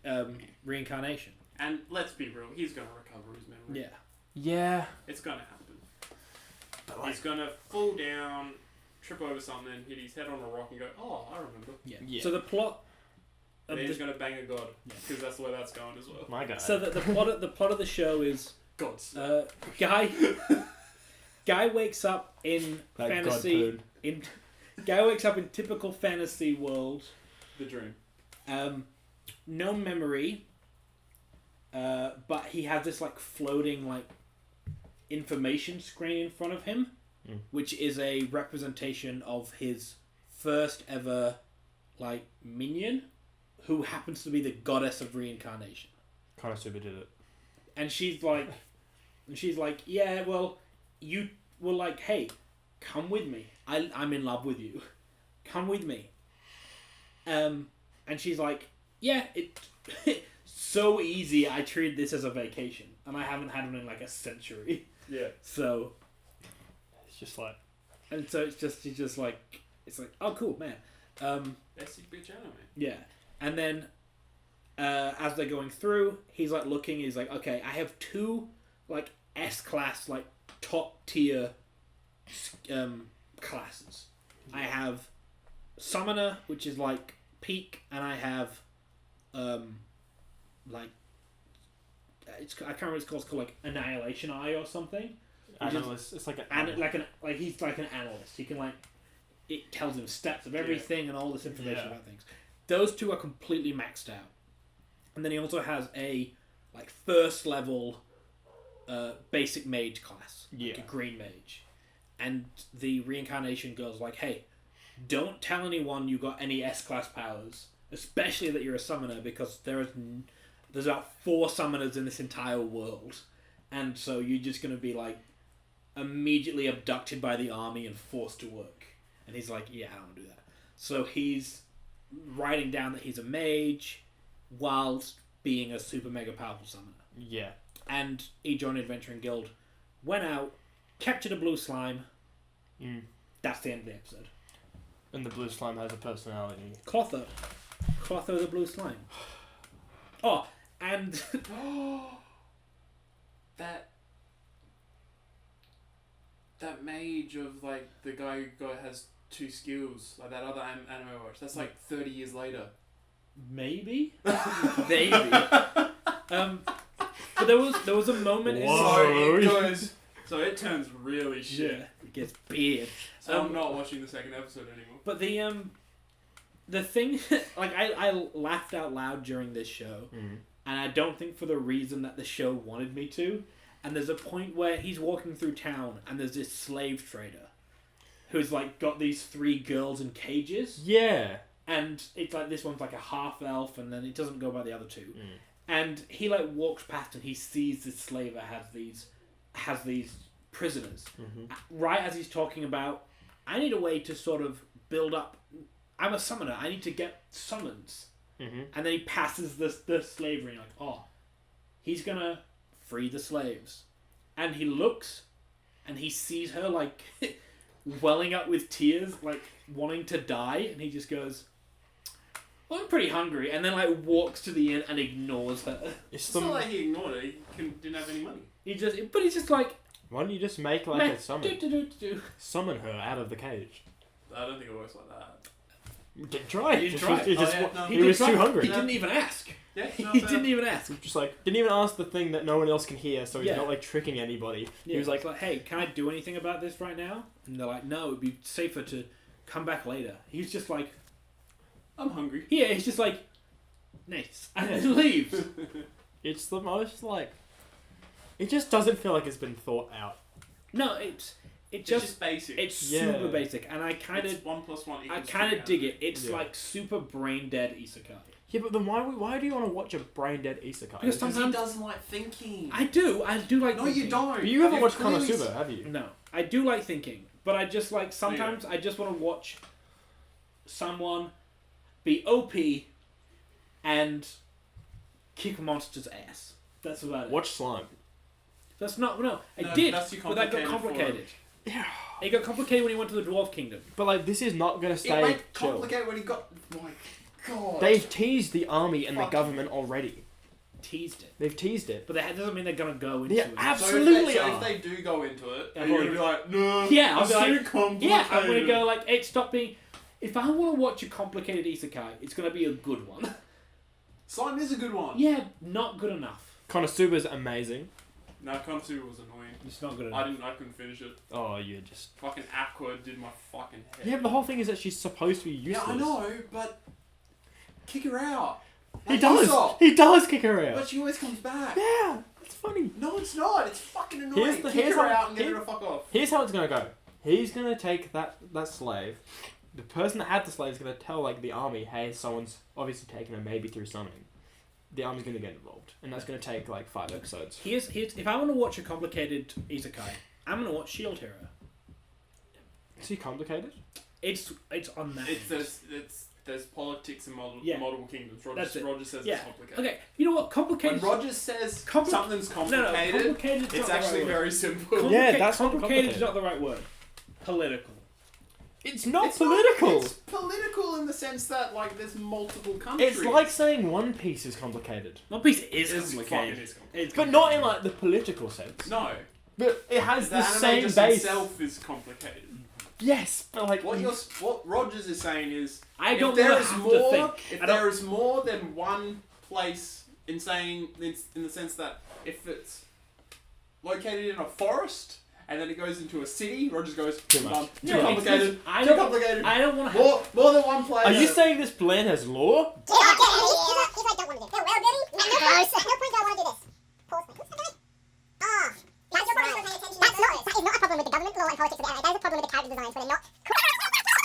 C: his reincarnation.
A: And let's be real, he's gonna recover his memory.
C: Yeah.
B: Yeah,
A: It's gonna happen.
B: but like,
A: He's gonna fall down, trip over something, hit his head on a rock, and go, "Oh, I remember."
C: Yeah.
B: Yeah.
C: So the plot.
A: And
C: Of
A: then he's
C: the,
A: gonna bang a god, because that's the way that's going as well.
B: my guy.
C: so the plot of the show is
A: Gods.
C: guy wakes up in
B: That
C: fantasy
B: god
C: in guy wakes up in typical fantasy world.
A: The dream.
C: No memory, but he has this like floating like information screen in front of him, which is a representation of his first ever like minion, who happens to be the goddess of reincarnation.
B: Konosuba did it.
C: And she's like, yeah, well, you were like, hey, come with me. I'm in love with you. Come with me. And she's like, yeah, it's so easy. I treated this as a vacation, and I haven't had one in like a century.
A: Yeah.
C: So,
B: It's just like
C: and so she's just like, it's like, oh, cool, man.
A: Basic bitch anime.
C: Yeah. And then, as they're going through, he's like looking. He's like, okay, I have two like S-class, like top tier classes. I have Summoner, which is like peak, and I have like I can't remember what it's called. It's called like Annihilation Eye or something.
B: analyst. It's like
C: He's like an analyst. He can like it tells him stats of everything and all this information
B: Yeah.
C: about things. those two are completely maxed out. And then he also has a like first level basic mage class, like a green mage. And the reincarnation girl's like, hey, don't tell anyone you got any S-class powers, especially that you're a summoner, because there's about 4 summoners in this entire world. And so you're just going to be like immediately abducted by the army and forced to work. And he's like, yeah, I don't want to do that. So he's writing down that he's a mage whilst being a super mega powerful summoner.
B: Yeah.
C: And he joined an adventuring guild, went out, captured a blue slime. That's the end of the episode.
B: And the blue slime has a personality.
C: Clotho the blue slime. Oh, and
A: that mage of like the guy who has 2 skills, like that other anime I watched. That's like 30 years later.
C: Maybe. But there was a moment.
A: So it turns really shit.
C: Yeah, it gets weird.
A: So I'm not watching the second episode anymore.
C: But the thing, like I laughed out loud during this show, and I don't think for the reason that the show wanted me to. And there's a point where he's walking through town, and there's this slave trader, who's like got these 3 girls in cages.
B: Yeah.
C: And it's like this one's like a half elf, and then it doesn't go by the other 2. And he like walks past, and he sees this slave that has these prisoners. Right as he's talking about, I need a way to sort of build up. I'm a summoner. I need to get summons. And then he passes the slavery, and like, oh, he's gonna free the slaves. And he looks, and he sees her like welling up with tears, like wanting to die, and he just goes, well, I'm pretty hungry, and then like walks to the inn and ignores her.
A: It's not like he ignored her. He didn't have any money.
C: He's just like,
B: why don't you just make like a summon? Summon her out of the cage.
A: I don't think it works like that.
B: Try it.
C: He
B: was too hungry.
C: He didn't even ask.
A: Yeah,
C: he didn't even ask.
B: Just like didn't even ask the thing that no one else can hear, so he's
C: Yeah.
B: not like tricking anybody.
C: Yeah,
B: he was like,
C: hey, can I do anything about this right now? And they're like, no, it'd be safer to come back later. He's just like,
A: I'm hungry.
C: Yeah, he's just like, nice, and then leaves.
B: It's the most like, it just doesn't feel like it's been thought out.
C: No, it's
A: It's just basic.
C: It's super basic, and I kind of
A: 1 + 1
C: I
A: equals
C: kind
A: 3.
C: of dig it. It's like super brain dead isekai.
B: Yeah, but then why do you want to watch a brain dead isekai?
C: Because
A: Because he doesn't like thinking.
C: I do like.
A: No,
C: thinking.
A: you don't.
B: But you haven't watched
A: clearly
B: Konosuba, have you?
C: No, I do like thinking, but I just like sometimes I just want to watch someone be OP and kick a monster's ass. That's about it.
B: Watch Slime.
C: That's not I
A: No,
C: did,
A: that's too
C: but that got complicated.
B: Yeah.
C: It got complicated when he went to the Dwarf Kingdom.
B: But like, this is not gonna
A: It
B: stay
A: went
B: chill.
A: complicated when he got. My God.
B: They've teased the army and the
A: Fuck.
B: government already.
C: Teased it.
B: They've teased it.
C: But that doesn't mean they're going to go into
B: Yeah,
C: it.
B: absolutely.
A: So if they do go into it,
C: Yeah,
A: you're going to be like, no,
C: Yeah, I'll
A: it's
C: be
A: too
C: like,
A: complicated.
C: yeah, I'm going to go like, hey, stop being... If I want to watch a complicated isekai, it's going to be a good one.
A: Slime is a good one.
C: Yeah, not good enough.
B: Konosuba's amazing.
A: No, Konosuba was annoying.
C: It's not good enough.
A: I couldn't finish it.
B: Oh, you just...
A: Fucking Aqua did my fucking head.
B: Yeah, but the whole thing is that she's supposed to be
A: Yeah,
B: useless.
A: I know, but kick her out.
B: He
A: Like
B: does!
A: Usopp.
B: He does kick her out!
A: But she always comes back.
B: Yeah! It's funny.
A: No, it's not. It's fucking annoying. Kick
B: here's
A: her
B: how-
A: out and get her to fuck off.
B: Here's how it's gonna go. He's gonna take that slave. The person that had the slave is gonna tell like the army, hey, someone's obviously taken her, maybe through summoning. The army's gonna get involved, and that's gonna take like 5 episodes.
C: Here's if I want to watch a complicated isekai, I'm going to watch Shield Hero.
B: Is he complicated?
C: It's on that.
A: There's politics in
C: Yeah.
A: multiple kingdoms.
C: That's it.
A: Roger says
C: Yeah.
A: it's complicated.
C: Okay, you know what? Complicated...
A: When Roger says something's
C: No,
A: complicated,
C: complicated is
A: it's
C: not the
A: actually
C: right word.
A: very simple.
B: Yeah, that's not
C: complicated is
B: complicated.
C: not the right word. Political.
B: It's not
A: It's
B: political!
A: It's political in the sense that like there's multiple countries.
B: It's like saying One Piece is complicated.
C: One Piece is
A: It's
C: complicated.
A: fucking is complicated.
C: It's
B: But not in like the political sense.
A: No,
B: But it has
A: the
B: the
A: anime
B: same
A: just
B: base.
A: itself is complicated.
B: Yes, but like...
A: What Rogers is saying is,
C: I don't
A: if there
C: wanna
A: is
C: have to
A: more,
C: think.
A: if
C: I don't-
A: there is more than one place in the sense that if it's located in a forest and then it goes into a city. Rogers goes,
B: Too
A: "I'm
B: much.
A: done.
C: No,
A: Too
C: it's
A: complicated.
C: just- I
A: Too
C: don't-
A: complicated.
C: I don't want to have...
A: More than one player.
B: Are you saying this plan has lore?
D: He's like, don't want to do this. No, well, Billy. No point do I want to do this. Pause. What's that doing? Ah. That's your problem for paying attention. That is not a problem with the government, law, and politics of the anime. That is a problem with the character designs, where they're not...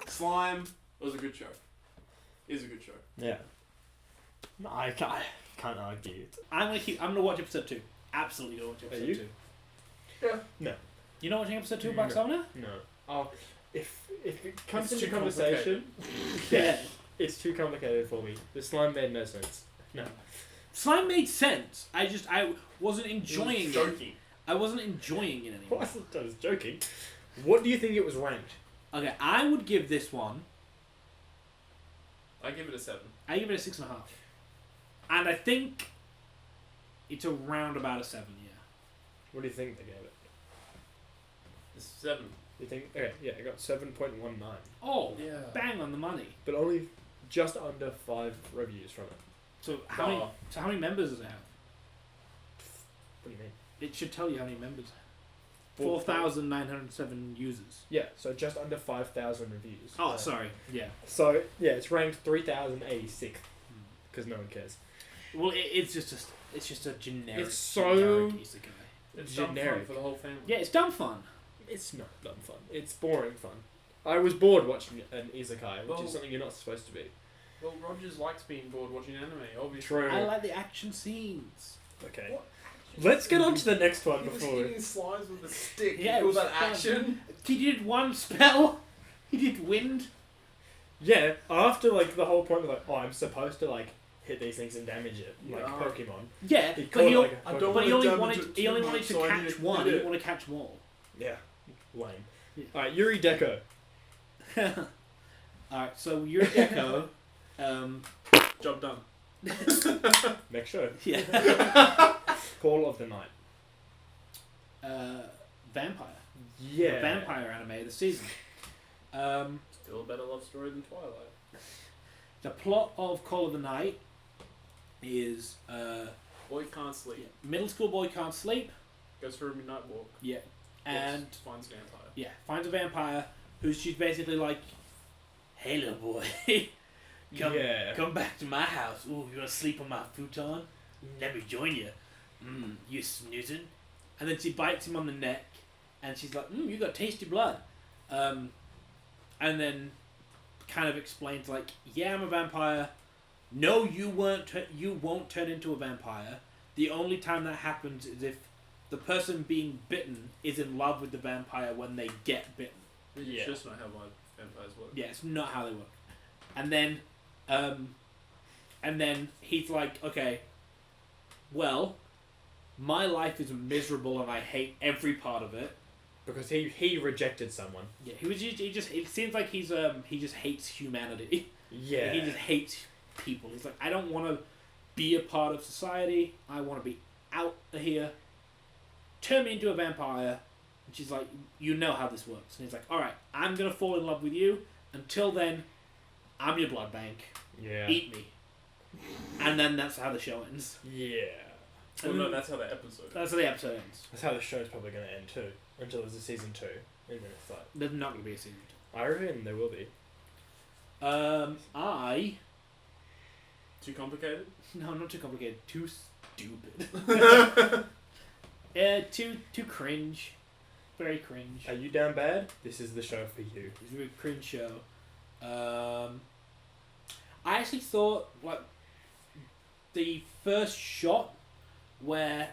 A: Slime was a good show. Is a good show.
B: Yeah. No, I can't argue.
C: I'm gonna watch episode 2. Absolutely gonna watch
B: Are
C: episode
B: you?
C: 2.
A: Yeah.
B: No.
C: You not watching episode 2 of
B: No.
C: Black Summoner?
B: No. Oh, if it comes
A: It's
B: into
A: too
B: conversation,
C: Yeah.
B: it's too complicated for me. The slime made no sense. No.
C: Slime made sense. I wasn't enjoying it.
A: Joking.
C: I wasn't enjoying it anymore.
B: I was joking. What do you think it was ranked?
C: Okay, I would give this one...
A: I give it a 7.
C: I give it a 6.5. And I think it's around about a 7, yeah.
B: What do you think they gave it?
A: It's 7.
B: You think? Okay, yeah, I got 7.19,
C: Oh,
A: Yeah.
C: bang on the money.
B: but only just under 5 reviews from it.
C: So how many members does it have?
B: What do you mean?
C: It should tell you how many members. 4,907 users.
B: Yeah, so just under 5,000 reviews.
C: Oh, sorry. Yeah.
B: So yeah, it's ranked 3,086 because no one cares.
C: Well, it's just a generic.
B: It's so
C: generic isekai.
A: It's
B: generic.
A: generic for the whole family.
C: Yeah, it's dumb fun.
B: It's not dumb fun. It's boring fun. I was bored watching an isekai, which
A: Well-
B: is something you're not supposed to be.
A: Well, Rogers likes being bored watching anime, obviously.
B: True.
C: I like the action scenes.
B: Okay.
A: What?
B: Let's get on to the next one
A: He was
B: before.
A: hitting slimes with a stick.
C: Yeah, it
A: All
C: was
A: that
C: fun.
A: action.
C: He did one spell. He did wind.
B: Yeah, after like the whole point of like, oh, I'm supposed to like hit these things and damage it, like
A: Yeah.
B: Pokemon.
C: Yeah,
B: He
C: but
B: caught
C: he,
B: like a
A: I
B: Pokemon.
A: don't
C: but he
A: wanna
C: only
A: damage
C: wanted
A: it
C: he
A: too
C: only
A: much,
C: wanted to
A: so I
C: catch
A: need to
C: one. He
A: hit
C: didn't
A: it.
C: want to catch them all.
B: Yeah, lame.
C: Yeah.
B: Alright, Yurei Deco.
C: Alright, so Yurei Deco,
A: Job done.
B: Next show.
C: yeah,
B: Call of the Night.
C: vampire.
B: Yeah.
C: The vampire anime of the season.
A: Still a better love story than Twilight.
C: The plot of Call of the Night is
A: Boy can't sleep.
C: middle school boy can't sleep.
A: Goes for a midnight walk.
C: Yeah, and
A: finds vampire.
C: yeah, finds a vampire she's basically like, "Hey little boy, come back to my house. Ooh, you wanna sleep on my futon? Let me join you. You snoozing." And then she bites him on the neck, and she's like, "You got tasty blood." And then kind of explains like, "Yeah, I'm a vampire. No, you weren't. You won't turn into a vampire. The only time that happens is if the person being bitten is in love with the vampire when they get bitten."
B: Yeah.
A: It's just not how my vampires work.
C: Yeah, it's not how they work. And then he's like, "Okay, well, my life is miserable and I hate every part of it."
B: Because he rejected someone.
C: Yeah, he just it seems like he just hates humanity.
B: Yeah.
C: He just hates people. He's like, "I don't want to be a part of society. I want to be out of here. Turn me into a vampire." And she's like, "You know how this works." And he's like, "All right, I'm gonna fall in love with you. Until then, I'm your blood bank.
B: Yeah.
C: Eat me." And then that's how the show ends.
B: Yeah.
A: Well, no, that's how the episode.
C: That's how the episode ends.
B: That's how the show's probably going to end too. Until there's a season 2. And then it's like,
C: There's not gonna be a season
B: I reckon there will be.
C: 2. I
A: Too complicated?
C: no, not too complicated. Too stupid. Too cringe. Very cringe.
B: Are you down bad? This is the show for you.
C: It's a very cringe show. I actually thought like the first shot where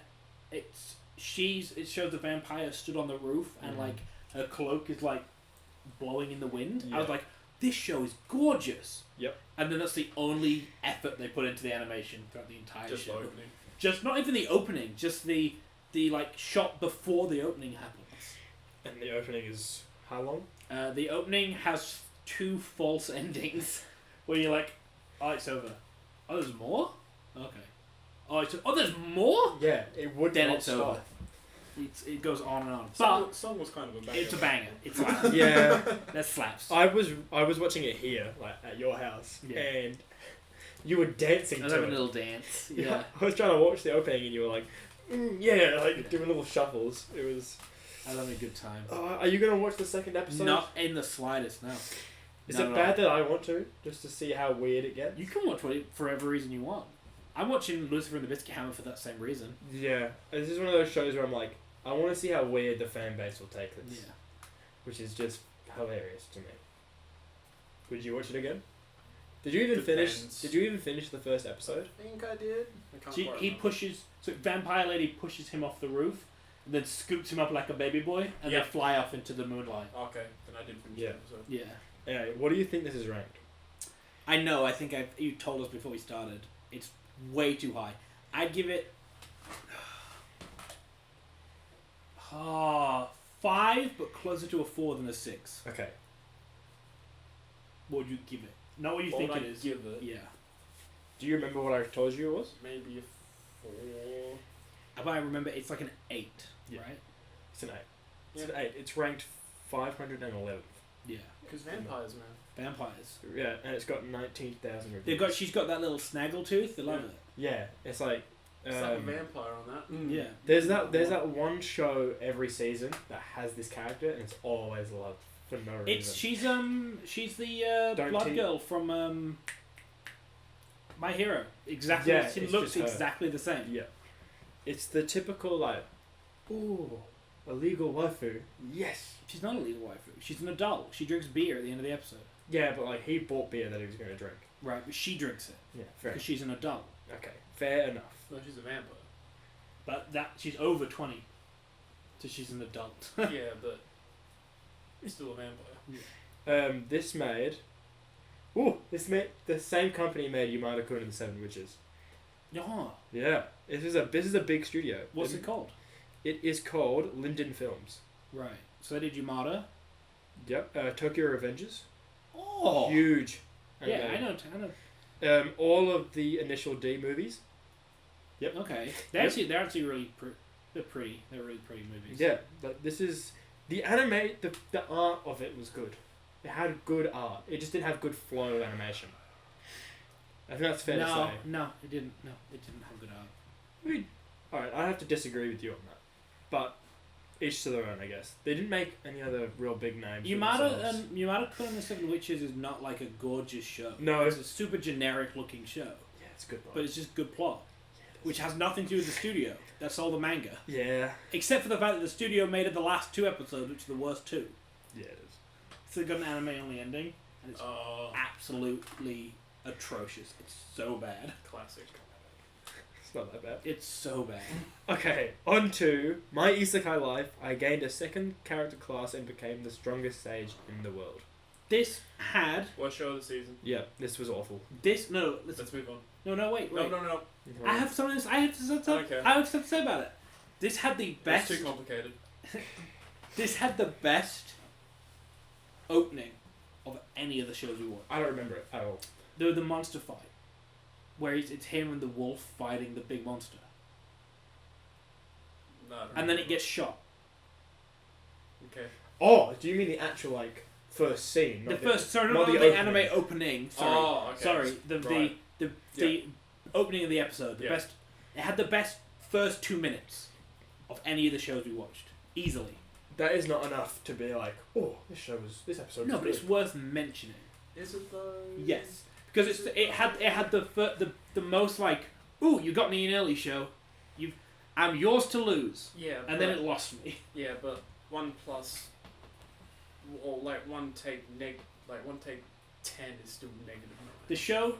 C: it shows the vampire stood on the roof and like her cloak is like blowing in the wind.
B: Yeah.
C: I was like, this show is gorgeous.
B: Yep.
C: And then that's the only effort they put into the animation throughout the entire
A: Just
C: show.
A: opening.
C: Just not even the opening, just the like shot before the opening happens.
B: And the opening is how long?
C: The opening has 2 false endings where you're like, oh, it's over. Oh, there's more? Okay. Oh, there's more?
B: Yeah, it would
C: Then
B: not
C: it's
B: stop.
C: over. It goes on and on.
A: But song was kind of a banger.
C: It's a banger. It slaps.
B: Yeah.
C: That slaps.
B: I was watching it here, like at your house, and you were dancing
C: I was
B: to
C: having
B: it.
C: a little dance.
B: Yeah.
C: Yeah.
B: I was trying to watch the opening, and you were like, like doing little shuffles. It was.
C: I was having a good time.
B: Are you gonna watch the second episode?
C: Not in the slightest, no.
B: Is
C: Not
B: it
C: at
B: bad
C: all.
B: that I want to, just to see how weird it gets?
C: You can watch it for whatever reason you want. I'm watching Lucifer and the Biscuit Hammer for that same reason.
B: Yeah, this is one of those shows where I'm like, I want to see how weird the fan base will take this.
C: Yeah.
B: Which is just hilarious to me. Would you watch it again? Did you even finish?
A: Depends.
B: Did you even finish the first episode?
A: I think I did. I can't quite
C: He
A: remember.
C: pushes... So Vampire Lady pushes him off the roof, and then scoops him up like a baby boy, and
A: Yeah.
C: they fly off into the moonlight.
A: Okay, then I did finish
B: Yeah.
A: the episode.
C: Yeah.
B: Anyway, what do you think this is ranked?
C: I know, I think you told us before we started. It's way too high. I'd give it... 5, but closer to a 4 than a 6.
B: Okay.
C: What would you give it? Not what you
A: What
C: think
A: would
C: it
A: I
C: is.
A: give it?
C: Yeah.
B: Do you remember what I told you it was?
A: Maybe a 4.
C: If I remember, it's like an 8,
B: Yeah.
C: right?
B: It's an 8. It's an 8. It's ranked 511.
C: Yeah.
A: Because vampires, man.
C: Vampires.
B: Yeah, and it's got 19,000 reviews.
C: She's got that little snaggle tooth. They love
A: Yeah.
C: it.
B: Yeah, it's like.
A: It's like a vampire on that.
C: Yeah.
B: There's that one show every season that has this character, and it's always loved for no reason.
C: She's the
B: Don't
C: blood
B: te-
C: girl from My Hero. Exactly.
B: Yeah,
C: She
B: it's
C: looks
B: just her.
C: exactly the same.
B: Yeah, it's the typical like, ooh, illegal waifu. Yes.
C: She's not a legal waifu. She's an adult. She drinks beer at the end of the episode.
B: Yeah, but like he bought beer that he was going to drink.
C: Right, but she drinks it
B: Yeah, fair.
C: because she's an adult.
B: Okay, fair enough.
A: No, she's a vampire.
C: But she's over 20, so she's an adult.
A: Yeah, but it's still a vampire.
B: This made the same company made Yamada-kun and the Seven Witches.
C: Yeah.
B: Yeah, this is a big studio.
C: What's it called?
B: It is called Linden Films.
C: Right. So they did Yamada.
B: Yep. Tokyo Revengers.
C: Oh.
B: Huge.
C: Yeah, I know.
B: All of the initial D movies. Yep.
C: Okay. They're actually really they're pretty. They're really pretty movies.
B: Yeah, but this is the anime. The art of it was good. It had good art. It just didn't have good flow of animation. I think that's fair to say.
C: No, it didn't. No, it didn't have good art.
B: Alright, I have to disagree with you on that. But each to their own, I guess. They didn't make any other real big names.
C: Yamada-kun and the Seven Witches is not like a gorgeous show.
B: No.
C: It's a super generic looking show,
B: Yeah, it's good.
C: but it's just good plot, which has nothing to do with the studio that sold the manga,
B: Yeah.
C: except for the fact that the studio made it the last 2 episodes, which are the worst 2.
B: Yeah, it is.
C: So they got an anime only ending, and it's
A: Oh,
C: absolutely atrocious. It's so bad.
A: classic.
B: It's not that bad.
C: It's so bad.
B: Okay, on to my Isekai life. I gained a second character class and became the strongest sage in the world.
C: This had
A: What show of the season?
B: Yeah, this was awful.
C: this. No, listen.
A: Let's move on.
C: No, wait.
A: No.
C: I have something. I have something.
A: Okay.
C: I have something to say about it. This had the best.
A: It's too complicated.
C: This had the best opening of any of the shows we watched.
B: I don't remember it at all.
C: The monster fight, where it's him and the wolf fighting the big monster,
A: No, I don't
C: and then it
A: remember.
C: gets shot.
A: Okay.
B: Oh, do you mean the actual like first scene?
C: The
B: Not
C: first, sorry,
B: not
C: not
B: the
C: the
B: opening.
C: anime opening. Sorry,
A: Oh, okay.
C: sorry. The
A: Right.
C: the opening of the episode. The
A: Yeah.
C: best. It had the best first 2 minutes of any of the shows we watched, easily.
B: That is not enough to be like, oh, this episode.
C: No,
B: was
C: but it's
B: good.
C: worth mentioning.
A: Is it though?
C: Yes, because it had the most like, ooh, you got me an early show, I'm yours to lose,
A: Yeah.
C: and then it lost me.
A: Yeah, but 1 plus, or like 1 take 10 is still negative.
C: The show,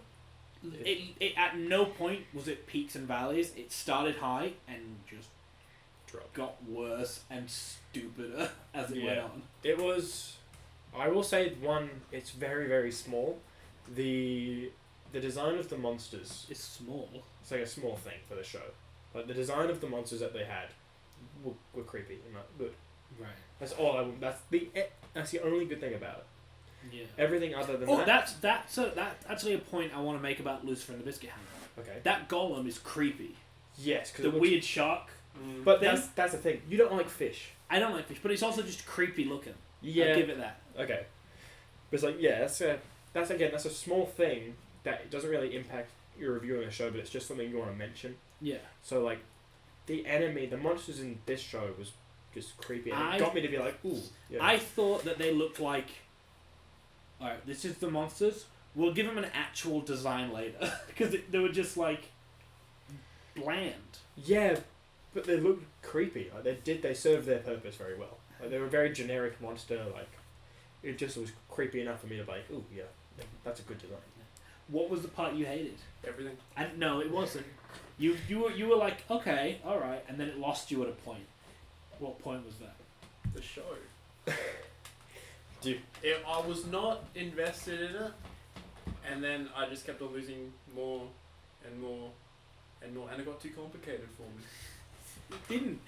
C: it at no point was it peaks and valleys. It started high and just got worse and stupider as it went
B: Yeah.
C: on.
B: It was. I will say one. It's very very small. The design of the monsters.
C: It's small.
B: It's like a small thing for the show. Like the design of the monsters that they had were creepy and not good.
C: Right.
B: That's all. That's the only good thing about it.
C: Yeah.
B: Everything other than
C: Oh,
B: that.
C: that's actually a point I want to make about Lucifer and the Biscuit Hammer.
B: Okay.
C: That golem is creepy.
B: Yes, because
C: The weird shark
B: But that's the thing. You don't like fish.
C: I don't like fish, but it's also just creepy looking.
B: Yeah.
C: I'll give it that.
B: Okay. But it's like, that's a small thing that doesn't really impact your review on the show, but it's just something you want to mention.
C: Yeah.
B: So like, the monsters in this show was just creepy, and it got me to be like, ooh. Yeah.
C: I thought that they looked like, alright, this is the monsters. We'll give them an actual design later because they were just like bland.
B: Yeah, but they looked creepy. Like they served their purpose very well. Like they were a very generic monster. Like it just was creepy enough for me to be like, ooh, yeah, that's a good design.
C: What was the part you hated?
A: Everything.
C: No, it wasn't. You were like, okay, all right, and then it lost you at a point. What point was that?
A: The show. I was not invested in it, and then I just kept on losing more and more and more, and it got too complicated for me.
C: It didn't.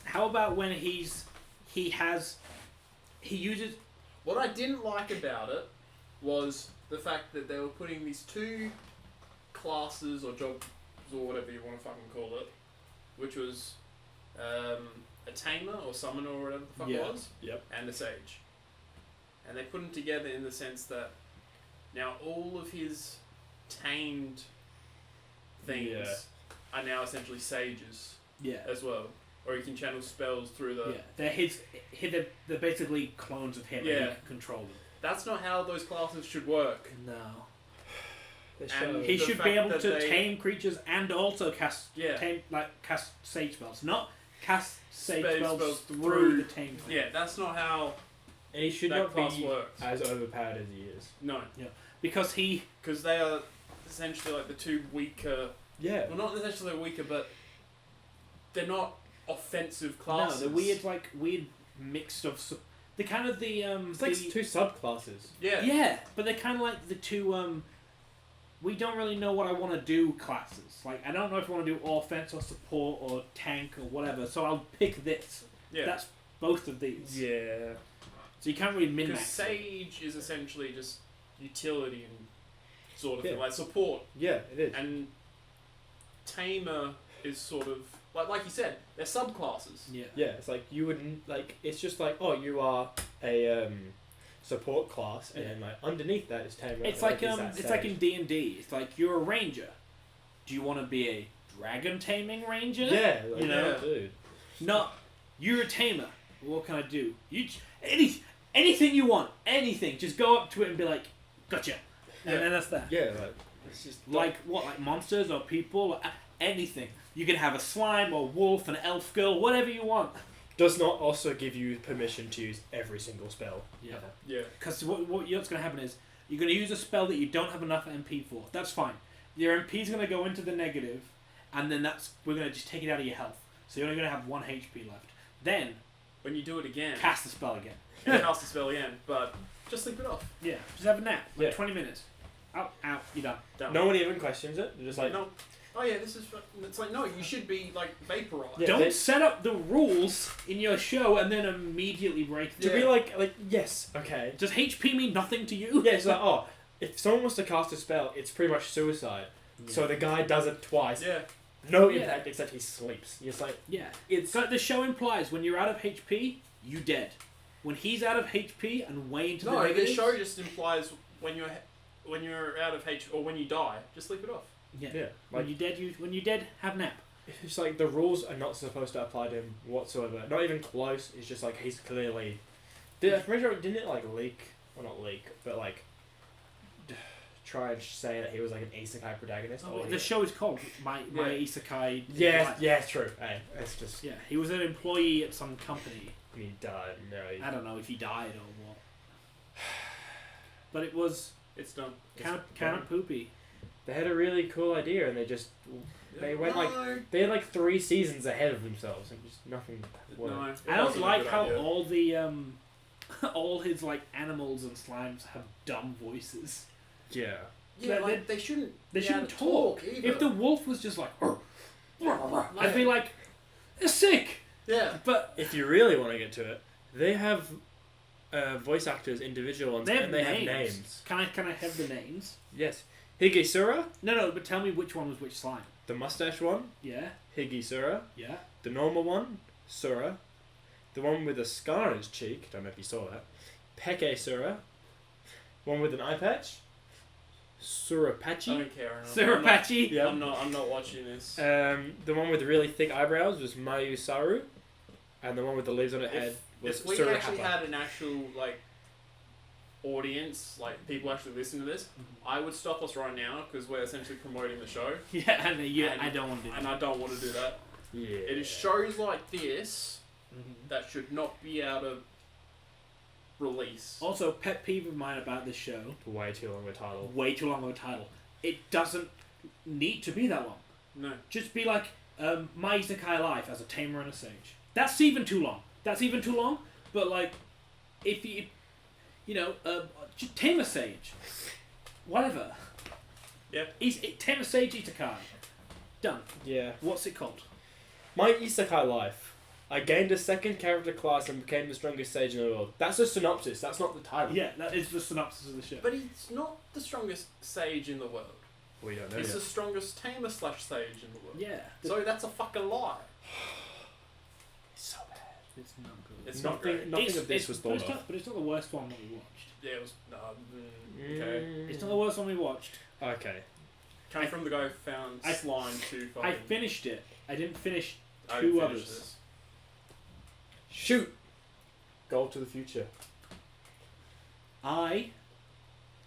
C: How about when he uses...
A: What I didn't like about it was the fact that they were putting these two classes or jobs or whatever you want to fucking call it, which was a tamer or summoner or whatever the fuck it was, and a sage. And they put them together in the sense that now all of his tamed things are now essentially sages as well. Or he can channel spells through the...
C: Yeah, they're basically clones of him and he can control them.
A: That's not how those classes should work.
C: No.
A: And
C: he should be able to tame creatures and also cast sage spells. Not cast sage spells through the tame thing.
A: Yeah, that's not how
B: and he should
A: that
B: not
A: class
B: be
A: works.
B: as overpowered as he is.
A: No.
C: Yeah. Because
A: they are essentially like the two weaker...
B: Yeah.
A: Well, not essentially weaker, but they're not offensive classes.
C: No, they're weird mix of... They're kind of the...
B: it's like two subclasses.
A: Yeah.
C: Yeah, but they're kind of like the two... we don't really know what I want to do classes. Like, I don't know if I want to do offense or support or tank or whatever, so I'll pick this.
A: Yeah.
C: That's both of these.
B: Yeah.
C: So you can't really min-max.
A: Because Sage is essentially just utility and sort of thing, like support.
B: Yeah, it is.
A: And Tamer is sort of... Like you said, they're subclasses.
C: Yeah.
B: Yeah, it's like you wouldn't... Like, it's just like, oh, you are a... support class, and then like underneath that is tamer.
C: It's like in D&D. It's like you're a ranger. Do you want to be a dragon taming ranger?
B: Yeah,
C: you know,
B: dude.
C: Not you're a tamer. What can I do? Anything you want, anything. Just go up to it and be like, gotcha, and then that's that.
B: Yeah, like it's just
C: like monsters or people, or anything. You can have a slime or wolf, an elf girl, whatever you want.
B: Does not also give you permission to use every single spell.
C: Yeah.
A: Yeah.
C: Because what's going to happen is you're going to use a spell that you don't have enough MP for. That's fine. Your MP is going to go into the negative, and then we're going to just take it out of your health. So you're only going to have 1 HP left. Then
A: when you do it again,
C: cast the spell again.
A: And cast the spell again, but just sleep it off.
C: Yeah. Just have a nap. 20 minutes. Out. You're done.
B: No one even questions it. They're just like,
A: no. Oh yeah, this is... It's like, no, you should be, like, vaporized.
C: Yeah, don't set up the rules in your show and then immediately break them.
B: To be like, yes, okay.
C: Does HP mean nothing to you?
B: Yeah, it's like, oh, if someone wants to cast a spell, it's pretty much suicide. Yeah. So the guy does it twice.
A: Yeah.
B: No impact except he sleeps. It's like...
C: Yeah. So the show implies when you're out of HP, you dead. When he's out of HP and way into the negative...
A: No, the show just implies when you're out of HP, or when you die, just sleep it off.
C: Yeah.
B: Like,
C: when you're dead, have a nap.
B: It's like the rules are not supposed to apply to him whatsoever. Not even close. It's just like he's clearly... I'm pretty sure, didn't it like leak? Well, not leak, but like try and say that he was like an Isekai protagonist.
C: The show is called My Isekai.
B: Yeah, true. Hey, it's just...
C: Yeah, he was an employee at some company.
B: He died. No,
C: I don't know if he died or what. But it was...
A: It's done.
C: Kind of poopy.
B: They had a really cool idea, and they had 3 seasons ahead of themselves, and just nothing worked.
A: No,
C: I don't like how all the all his like animals and slimes have dumb voices.
B: Yeah.
A: Yeah, they shouldn't.
C: They shouldn't talk
A: either.
C: If the wolf was just like, I'd be like, they're sick.
A: Yeah.
C: But
B: if you really want to get to it, they have voice actors, individual ones, and they have names.
C: Can I have the names?
B: Yes. Higesura?
C: No, but tell me which one was which slime.
B: The mustache one,
C: Yeah.
B: Higisura.
C: Yeah.
B: The normal one, Sura. The one with a scar on his cheek, don't know if you saw that, Peke Sura. One with an eye patch,
A: I
B: Surapachi.
A: don't care.
C: Surapachi.
B: Yeah.
A: I'm not watching this.
B: The one with the really thick eyebrows was Mayu Saru. And the one with the leaves on her head was
A: If we
B: Surahapa.
A: actually had an actual like audience, like people actually listen to this, I would stop us right now because we're essentially promoting the show,
C: Yeah, and
A: And-
C: I don't want to do
A: and
C: that.
A: I don't want to do that.
B: Yeah.
A: It is shows like this
C: Mhm.
A: that should not be able to release.
C: Also, pet peeve of mine about this show,
B: Way too long of a title.
C: way too long of a title. It doesn't need to be that long.
A: No.
C: Just be like, My Isekai Life as a tamer and a sage. That's even too long. But like, if you, just tame a sage. Whatever.
A: Yeah.
C: Tame a sage Isekai. Done.
B: Yeah.
C: What's it called?
B: My Isekai life. I gained a second character class and became the strongest sage in the world. That's a synopsis. That's not the title.
C: Yeah, that is the synopsis of the show.
A: But he's not the strongest sage in the world.
B: We don't know
A: He's
B: yet.
A: the strongest tamer / sage in the world.
C: Yeah.
A: So that's a fucking lie.
B: It's so bad.
C: It's not good.
A: It's not great.
B: Nothing of this was
C: but
B: thought
C: it's
B: of.
C: not, but it's not the worst one that we watched.
A: Yeah, it was. Okay.
C: It's not the worst one we watched.
B: Okay.
A: Coming from the guy who found slime to fucking.
C: I finished it. I didn't finish
A: I
C: two
A: finished
C: others.
A: this.
B: Shoot! Goal to the future.
C: I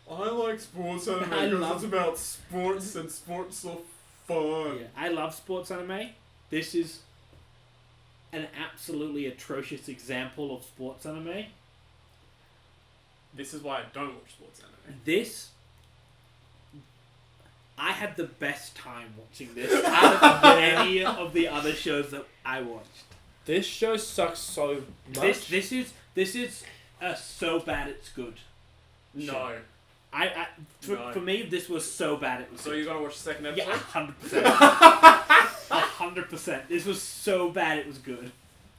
A: like sports anime
C: I
A: because
C: love-
A: it's about sports and sports are fun.
C: I love sports anime. This is an absolutely atrocious example of sports anime.
A: This is why I don't watch sports anime.
C: This, I had the best time watching this out of any of the other shows that I watched.
B: This show sucks so much.
C: This is so bad it's good.
A: No.
C: For me, this was so bad it was
A: So
C: good.
A: you're gonna watch the second episode?
C: Yeah, 100%. 100%. This was so bad it was good.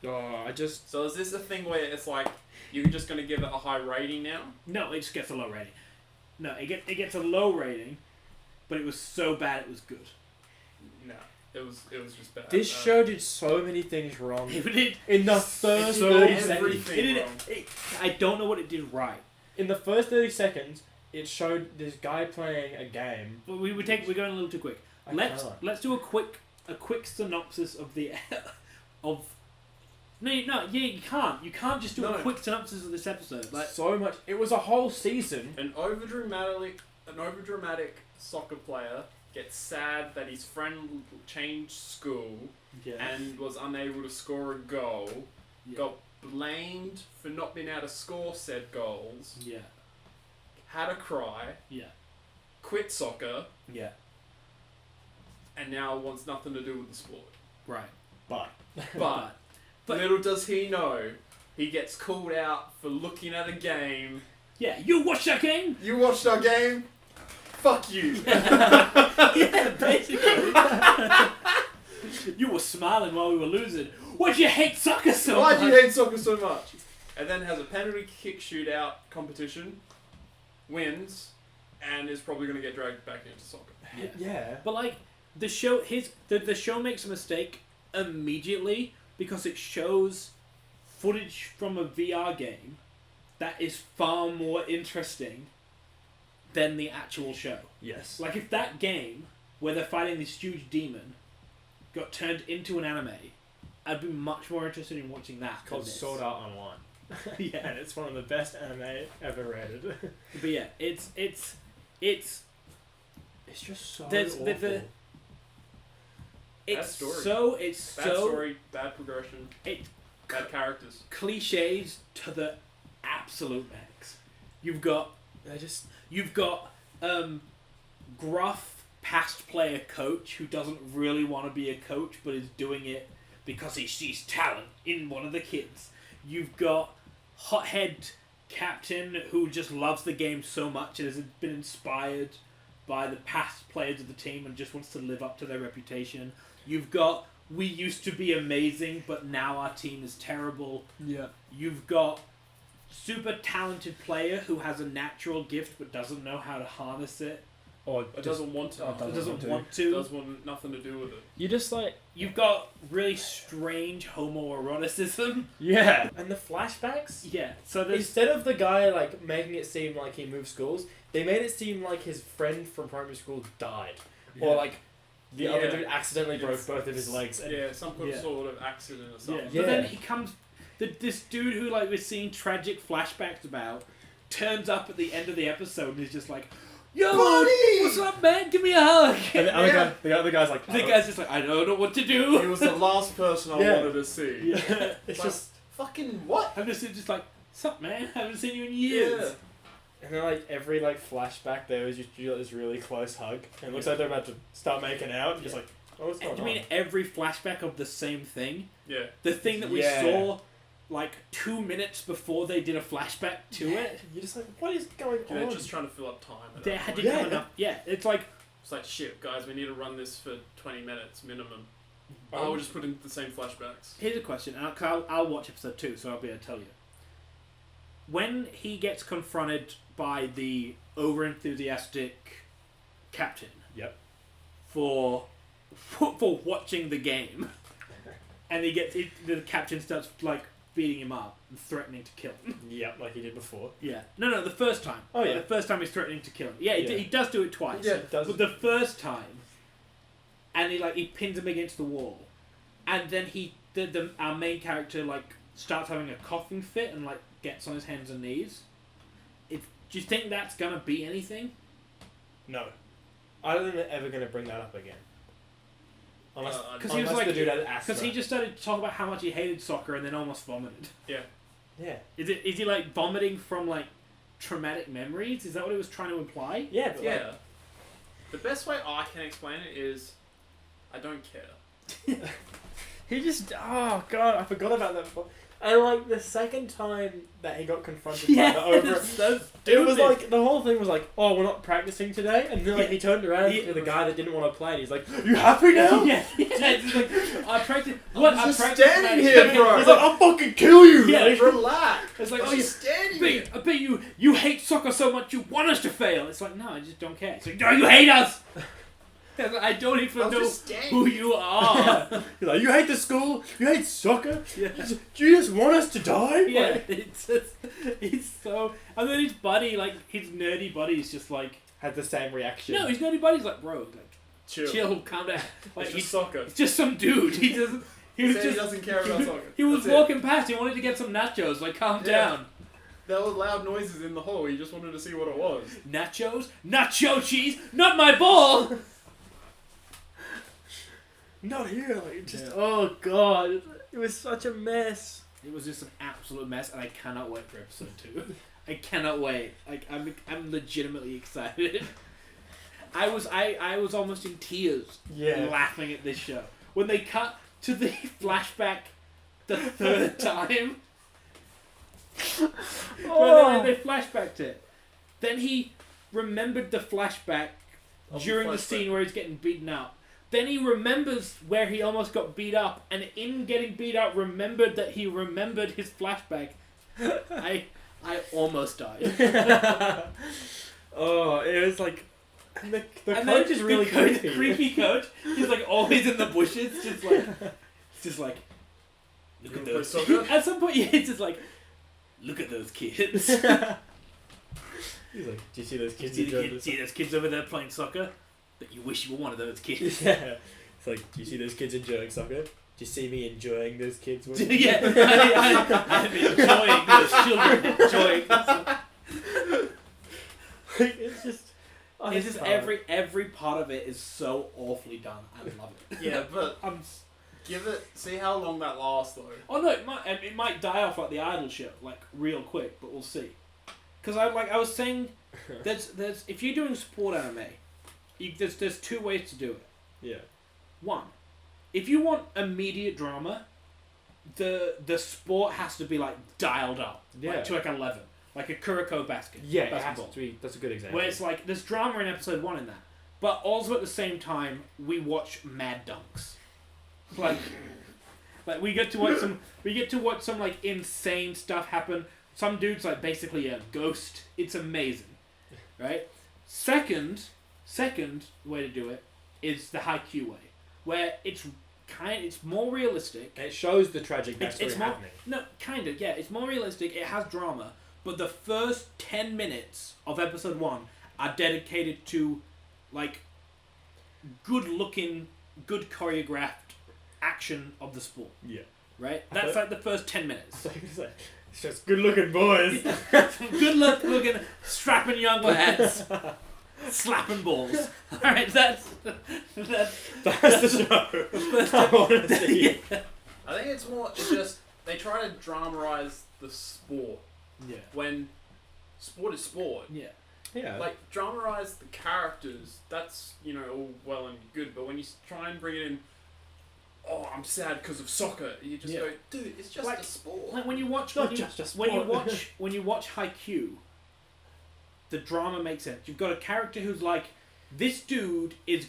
B: Oh,
A: So is this a thing where it's like you're just gonna give it a high rating now?
C: No, it just gets a low rating. No, it gets a low rating, but it was so bad it was good.
A: No. It was just bad.
B: This show did so many things wrong.
C: It did
B: In the first
C: so
B: 30
A: everything
B: seconds.
C: It did.
A: wrong.
C: I don't know what it did right.
B: In the first 30 seconds, it showed this guy playing a game.
C: But we're going a little too quick.
B: I
C: Let's
B: can't.
C: do a quick synopsis of the of. No, you can't. You can't just do a
A: No.
C: quick synopsis of this episode. Like,
B: So much. It was a whole season.
A: An overdramatic soccer player gets sad that his friend changed school and was unable to score a goal.
C: Yeah.
A: Got blamed for not being able to score said goals.
C: yeah,
A: Had a cry.
C: yeah,
A: Quit soccer.
C: yeah.
A: And now wants nothing to do with the sport.
C: Right.
B: But.
A: But little does he know, he gets called out for looking at a game.
C: Yeah, you watch that game.
A: You watched our game? Fuck you.
C: Yeah, basically. You were smiling while we were losing. Why'd you hate soccer so
A: Why
C: much?
A: do you hate soccer so much? And then has a penalty kick shootout competition, wins, and is probably going to get dragged back into soccer.
B: Yeah.
C: But like the show, the show makes a mistake immediately because it shows footage from a VR game that is far more interesting than the actual show.
B: Yes.
C: Like if that game where they're fighting this huge demon got turned into an anime, I'd be much more interested in watching that.
B: It's called
C: than this.
B: Sword Art Online.
C: Yeah.
B: And it's one of the best anime ever rated.
C: But yeah, it's
B: It's just so
C: There's
B: awful.
A: Bad story.
C: Bad
A: Story, bad progression,
C: it
A: bad characters.
C: cliches to the absolute max. You've got gruff past player coach who doesn't really want to be a coach but is doing it because he sees talent in one of the kids. You've got hothead captain who just loves the game so much and has been inspired by the past players of the team and just wants to live up to their reputation. You've got we used to be amazing but now our team is terrible.
B: Yeah.
C: You've got super talented player who has a natural gift but doesn't know how to harness it
B: Or
A: It doesn't want to.
C: It doesn't want
A: It
C: to.
A: does want nothing to do with it.
B: You just like
C: You've got really strange homoeroticism.
B: yeah. And the flashbacks.
C: Yeah. So there's
B: Instead of the guy like making it seem like he moved schools, they made it seem like his friend from primary school died, or like the other
A: Yeah.
B: dude accidentally broke
A: It's-
B: both of his legs. And
A: Yeah, some
C: Yeah.
A: sort of accident or
C: yeah.
A: something.
B: Yeah.
C: But then he comes. This dude who like we're seeing tragic flashbacks about turns up at the end of the episode and is just like, "Yo,
A: Buddy!
C: what's up, man? Give me a hug."
B: And the other guy's like,
C: The guy's just like, "I don't know what to do."
A: He was the last person I
B: Yeah.
A: wanted to see.
C: Yeah.
B: it's
A: Like,
B: just.
A: fucking what?
C: I'm just like, "Sup, man? Haven't seen you in years."
A: Yeah.
B: And then like every like flashback, there was just this really close hug, and it looks like they're about to start making out. And just like, oh, what's going
C: Do you
B: on?
C: mean every flashback of the same thing?
A: Yeah.
C: The thing that we
B: Yeah.
C: saw like 2 minutes before they did a flashback to it?
B: You're just like, what is going
A: They're
B: on?
A: just trying to fill up time. at
C: They
A: that
C: had
A: point.
C: to
B: Yeah.
C: come enough. Yeah, it's like,
A: It's like, shit, guys, we need to run this for 20 minutes minimum.
B: Um,
A: I will just put in the same flashbacks.
C: here's a question, and I'll watch episode 2, so I'll be able to tell you. When he gets confronted by the over-enthusiastic captain
B: Yep.
C: for watching the game, and the captain starts like beating him up and threatening to kill him.
B: Yep, like he did before.
C: Yeah. No, the first time.
B: Oh, yeah.
C: The first time he's threatening to kill him. Yeah,
B: Yeah.
C: he does do it twice.
A: Yeah.
B: It does.
C: But the first time, and he pins him against the wall, and then our main character like starts having a coughing fit and like gets on his hands and knees. Do you think that's gonna be anything?
B: No. I don't think they're ever going to bring that up again. Unless,
C: Because
A: Uh,
C: he was
B: unless
C: like,
B: the dude had asthma.
C: because he just started to talk about how much he hated soccer and then almost vomited.
B: Yeah.
C: Is he like vomiting from like traumatic memories? Is that what he was trying to imply?
B: Yeah, but
A: Yeah. The best way I can explain it is, I don't care.
B: he just... Oh, God, I forgot about that. And, like, the second time that he got confronted by the over...
C: so
B: It was
C: stupid.
B: like, the whole thing was like, oh, we're not practicing today? And then, like, he turned around
C: Yeah.
B: to the guy that didn't want to play, and he's like, you happy now?
C: Yeah, it's just like, I practice.
A: I'm
C: I
A: just
C: practice
A: standing
C: magic.
A: here, bro.
B: He's like, I'll fucking kill you!
C: Yeah.
B: Like,
A: Relax.
C: It's like,
A: I'm
C: oh, you,
A: just standing here.
C: I bet you hate soccer so much you want us to fail. It's like, no, I just don't care. It's like, no, you hate us. I don't even
A: I'm
C: know
A: just standing
C: who
A: here.
C: you are.
B: He's like, you hate the school? You hate soccer?
C: Yeah.
B: Do you just want us to die?
C: Yeah,
B: Like,
C: he's so. And then his buddy, like his nerdy buddy's just like,
B: had the same reaction.
C: no, his nerdy buddy's like, bro, like,
A: Chill.
C: chill, calm down. Like
A: It's
C: he's
A: just soccer.
C: it's just some dude. He doesn't. He was
A: He
C: just.
A: doesn't care about soccer.
C: He was
A: That's it.
C: walking past. He wanted to get some nachos. Like, calm
A: Yeah.
C: down.
A: There were loud noises in the hall. He just wanted to see what it was.
C: Nachos, nacho cheese, not my ball.
B: Not here. Like, just,
C: Yeah.
B: oh, God. It was such a mess.
C: It was just an absolute mess, and I cannot wait for episode 2. I cannot wait. Like I'm legitimately excited. I was almost in tears
B: Yeah.
C: laughing at this show when they cut to the flashback the third time.
B: Oh.
C: When they flashbacked it. Then he remembered the flashback
A: Of the
C: during the
A: flashback.
C: scene where he's getting beaten up. Then he remembers where he almost got beat up, and in getting beat up, remembered that he remembered his flashback. I almost died.
B: Oh, it was like... And the
C: And
B: coach
C: then
B: is really
C: the coach,
B: creepy.
C: creepy coach. He's like always in the bushes, just like. Look at
A: You wanna
C: those.
A: play soccer?
C: At some point, yeah, it's just like, look at those kids.
B: He's like, do you see those kids?
C: see,
B: enjoying
C: the
B: this?"
C: kids see those kids over there playing soccer? That you wish you were one of those kids.
B: Yeah. It's like, do you see those kids enjoying soccer? Do you see me enjoying those kids? With me?
C: Yeah, I'm enjoying those children enjoying this.
B: Like, it's just... Oh,
C: It's
B: it's
C: just
B: hard.
C: every part of it is so awfully done. I love it.
A: Yeah, but
C: I'm.
A: give it. See how long that lasts, though.
C: Oh no, it might die off like the Idol show, like real quick, but we'll see. Because I was saying, there's if you're doing sport anime, there's 2 ways to do it.
B: Yeah.
C: One, if you want immediate drama, the sport has to be like dialed up,
B: Yeah.
C: like to like 11, like a Kuroko
B: Yeah, it has
C: basketball.
B: to be... That's a good example.
C: Where it's like there's drama in episode 1 in that, but also at the same time we watch mad dunks, like we get to watch some like insane stuff happen. Some dude's like basically a ghost. It's amazing, right? Second, Second way to do it is the Haikyuu way, where it's more realistic.
B: It shows the tragic backstory
C: It's more,
B: happening.
C: no, kind of, yeah. It's more realistic. It has drama, but the first 10 minutes of episode 1 are dedicated to, like, good-looking, good choreographed action of the sport.
B: Yeah.
C: Right? That's like the first 10 minutes.
B: It's just good-looking boys.
C: Good-looking, strapping young lads, slapping balls. All right, that's
B: That's the show. I want to see it.
C: Yeah.
A: I think it's more. It's just they try to dramatize the sport
C: Yeah.
A: when sport is sport.
C: Yeah.
B: Yeah.
A: Like dramatize the characters. That's all well and good, but when you try and bring it in, oh, I'm sad because of soccer. You just go, dude, it's just
C: Like-
A: a sport.
C: Like when you watch,
B: Not just a
C: when you
B: sport.
C: watch Haikyuu, the drama makes sense. You've got a character who's like, this dude is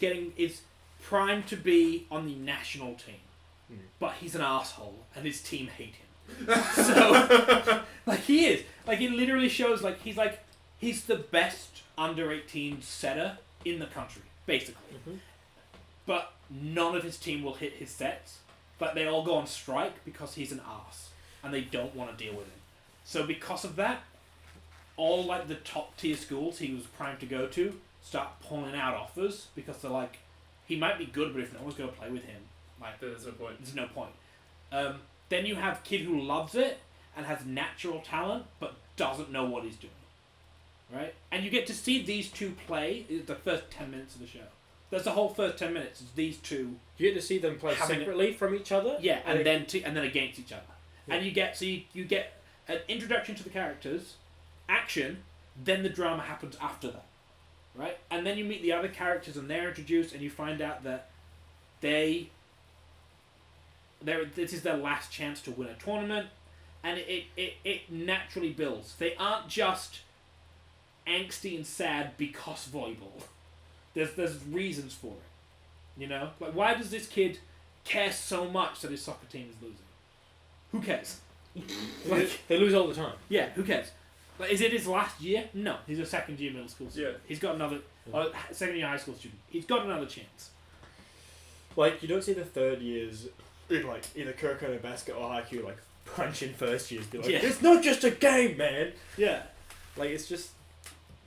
C: primed to be on the national team, but he's an asshole and his team hate him. So, like he is, like it literally shows like he's the best under 18 setter in the country, basically.
B: Mhm.
C: But none of his team will hit his sets. But they all go on strike because he's an arse. And they don't want to deal with him. So because of that, all like the top tier schools he was primed to go to start pulling out offers because they're like, he might be good, but if no one's going to play with him, like
A: There's no point.
C: there's no point. Then you have kid who loves it and has natural talent but doesn't know what he's doing. Right? And you get to see these two play the first 10 minutes of the show. That's the whole first 10 minutes. Is these two.
B: You get to see them play
C: Having
B: separately from each other.
C: Yeah, and then against each other.
B: Yeah.
C: And you get an introduction to the characters, action, then the drama happens after that. Right? And then you meet the other characters and they're introduced and you find out that this is their last chance to win a tournament, and it naturally builds. They aren't just angsty and sad because volleyball. There's reasons for it. Like why does this kid care so much that his soccer team is losing? Who cares?
B: Like, they lose all the time.
C: Yeah, who cares? Like, is it his last year? No, he's a second year middle school student.
A: Yeah.
C: He's got another second year high school student. He's got another chance.
B: Like, you don't see the third years in, like, either Kuroko Basket or Haikyuu, like, punch in first years. Be like,
C: Yeah.
B: it's not just a game, man!
C: Yeah.
B: Like, it's just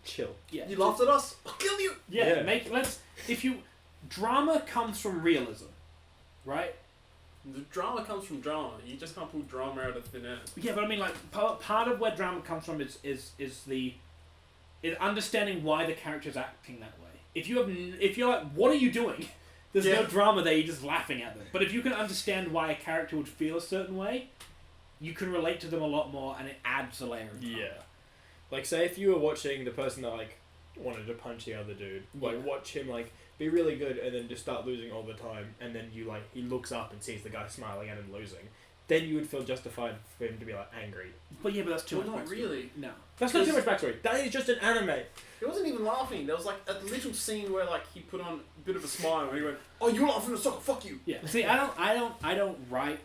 B: chill.
C: Yeah.
A: You laughed at us? I'll kill you!
C: Yeah.
B: Yeah.
C: Drama comes from realism, right?
A: The drama comes from drama. You just can't pull drama out of thin air.
C: Yeah, but I mean, like, part of where drama comes from is understanding why the character's acting that way. If you're like, what are you doing? There's no drama there. You're just laughing at them. But if you can understand why a character would feel a certain way, you can relate to them a lot more, and it adds a layer of drama.
B: Yeah. Like, say if you were watching the person that, like, wanted to punch the other dude, like, watch him, like, be really good and then just start losing all the time, and then you, like, he looks up and sees the guy smiling at him losing, then you would feel justified for him to be, like, angry.
C: But yeah, but that's too
A: Well,
C: much
A: not
C: backstory.
A: really.
C: No.
B: That's not too much backstory. That is just an anime.
A: He wasn't even laughing. There was like a little scene where like he put on a bit of a smile and he went, "Oh, you're laughing at soccer? Fuck you!"
C: Yeah. See, I don't write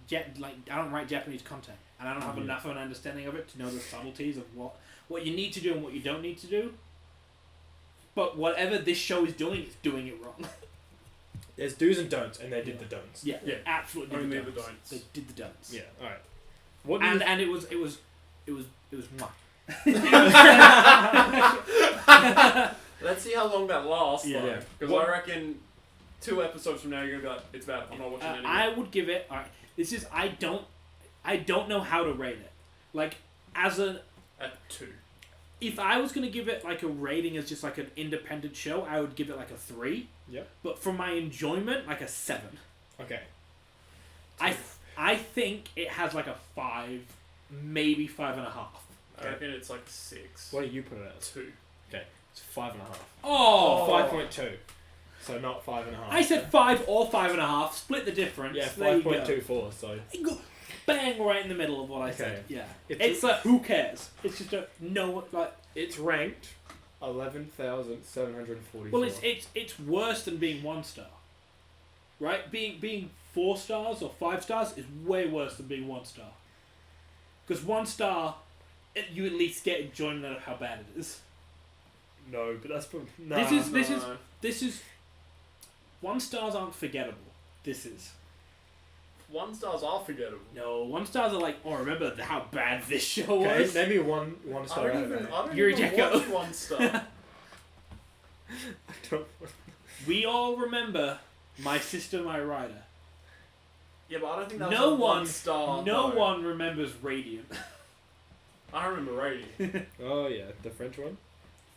C: Japanese content, and I don't have enough of an understanding of it to know the subtleties of what you need to do and what you don't need to do. But whatever this show is doing, it's doing it wrong.
B: There's do's and don'ts, and they did the don'ts.
C: Yeah, they absolutely
A: Only
C: did
A: the
C: the don'ts.
A: don'ts.
C: They did the don'ts.
B: Yeah. All right. What?
C: And it was mwah.
A: Let's see how long that lasts.
C: Yeah.
A: Because I reckon 2 episodes from now you're gonna be like, "It's bad. I'm not watching it anymore."
C: I would give it. All right, this is I don't know how to rate it. Like as a
A: At 2.
C: if I was gonna give it like a rating as just like an independent show, I would give it like a 3.
B: Yeah.
C: But for my enjoyment, like a 7.
B: Okay.
C: I think it has like a 5, maybe 5.5.
A: I reckon it's like 6.
B: What do you put it at?
A: 2.
B: Okay. It's 5.5.
C: Oh,
B: 5.2. So not 5.5.
C: I said 5 or 5.5. Split the difference.
B: Yeah,
C: There you go.
B: 5.24. So.
C: You go bang right in the middle of what I
B: Okay.
C: said. Yeah.
B: If
C: It's a who cares? It's just a no like.
B: It's ranked 11,744.
C: Well, it's worse than being 1 star. Right? Being 4 stars or 5 stars is way worse than being 1 star. Because 1 star, you at least get enjoyment out of how bad it is.
B: No, but that's from...
C: This is 1 stars aren't forgettable. This is
A: 1 stars are forgettable.
C: no 1 stars are like, oh, remember how bad this show
B: Okay,
C: was.
B: maybe one
A: I
B: star
A: don't
B: out of
A: even.
B: it.
A: I don't
C: Yurei
A: even
C: Deco.
A: watch 1 star.
C: We all remember My Sister, My Rider.
A: Yeah, but I don't think that
C: No
A: was a
C: one-
A: 1 star.
C: No
A: though.
C: one remembers Radiant.
A: I remember Radiant.
B: Oh, yeah, the French one?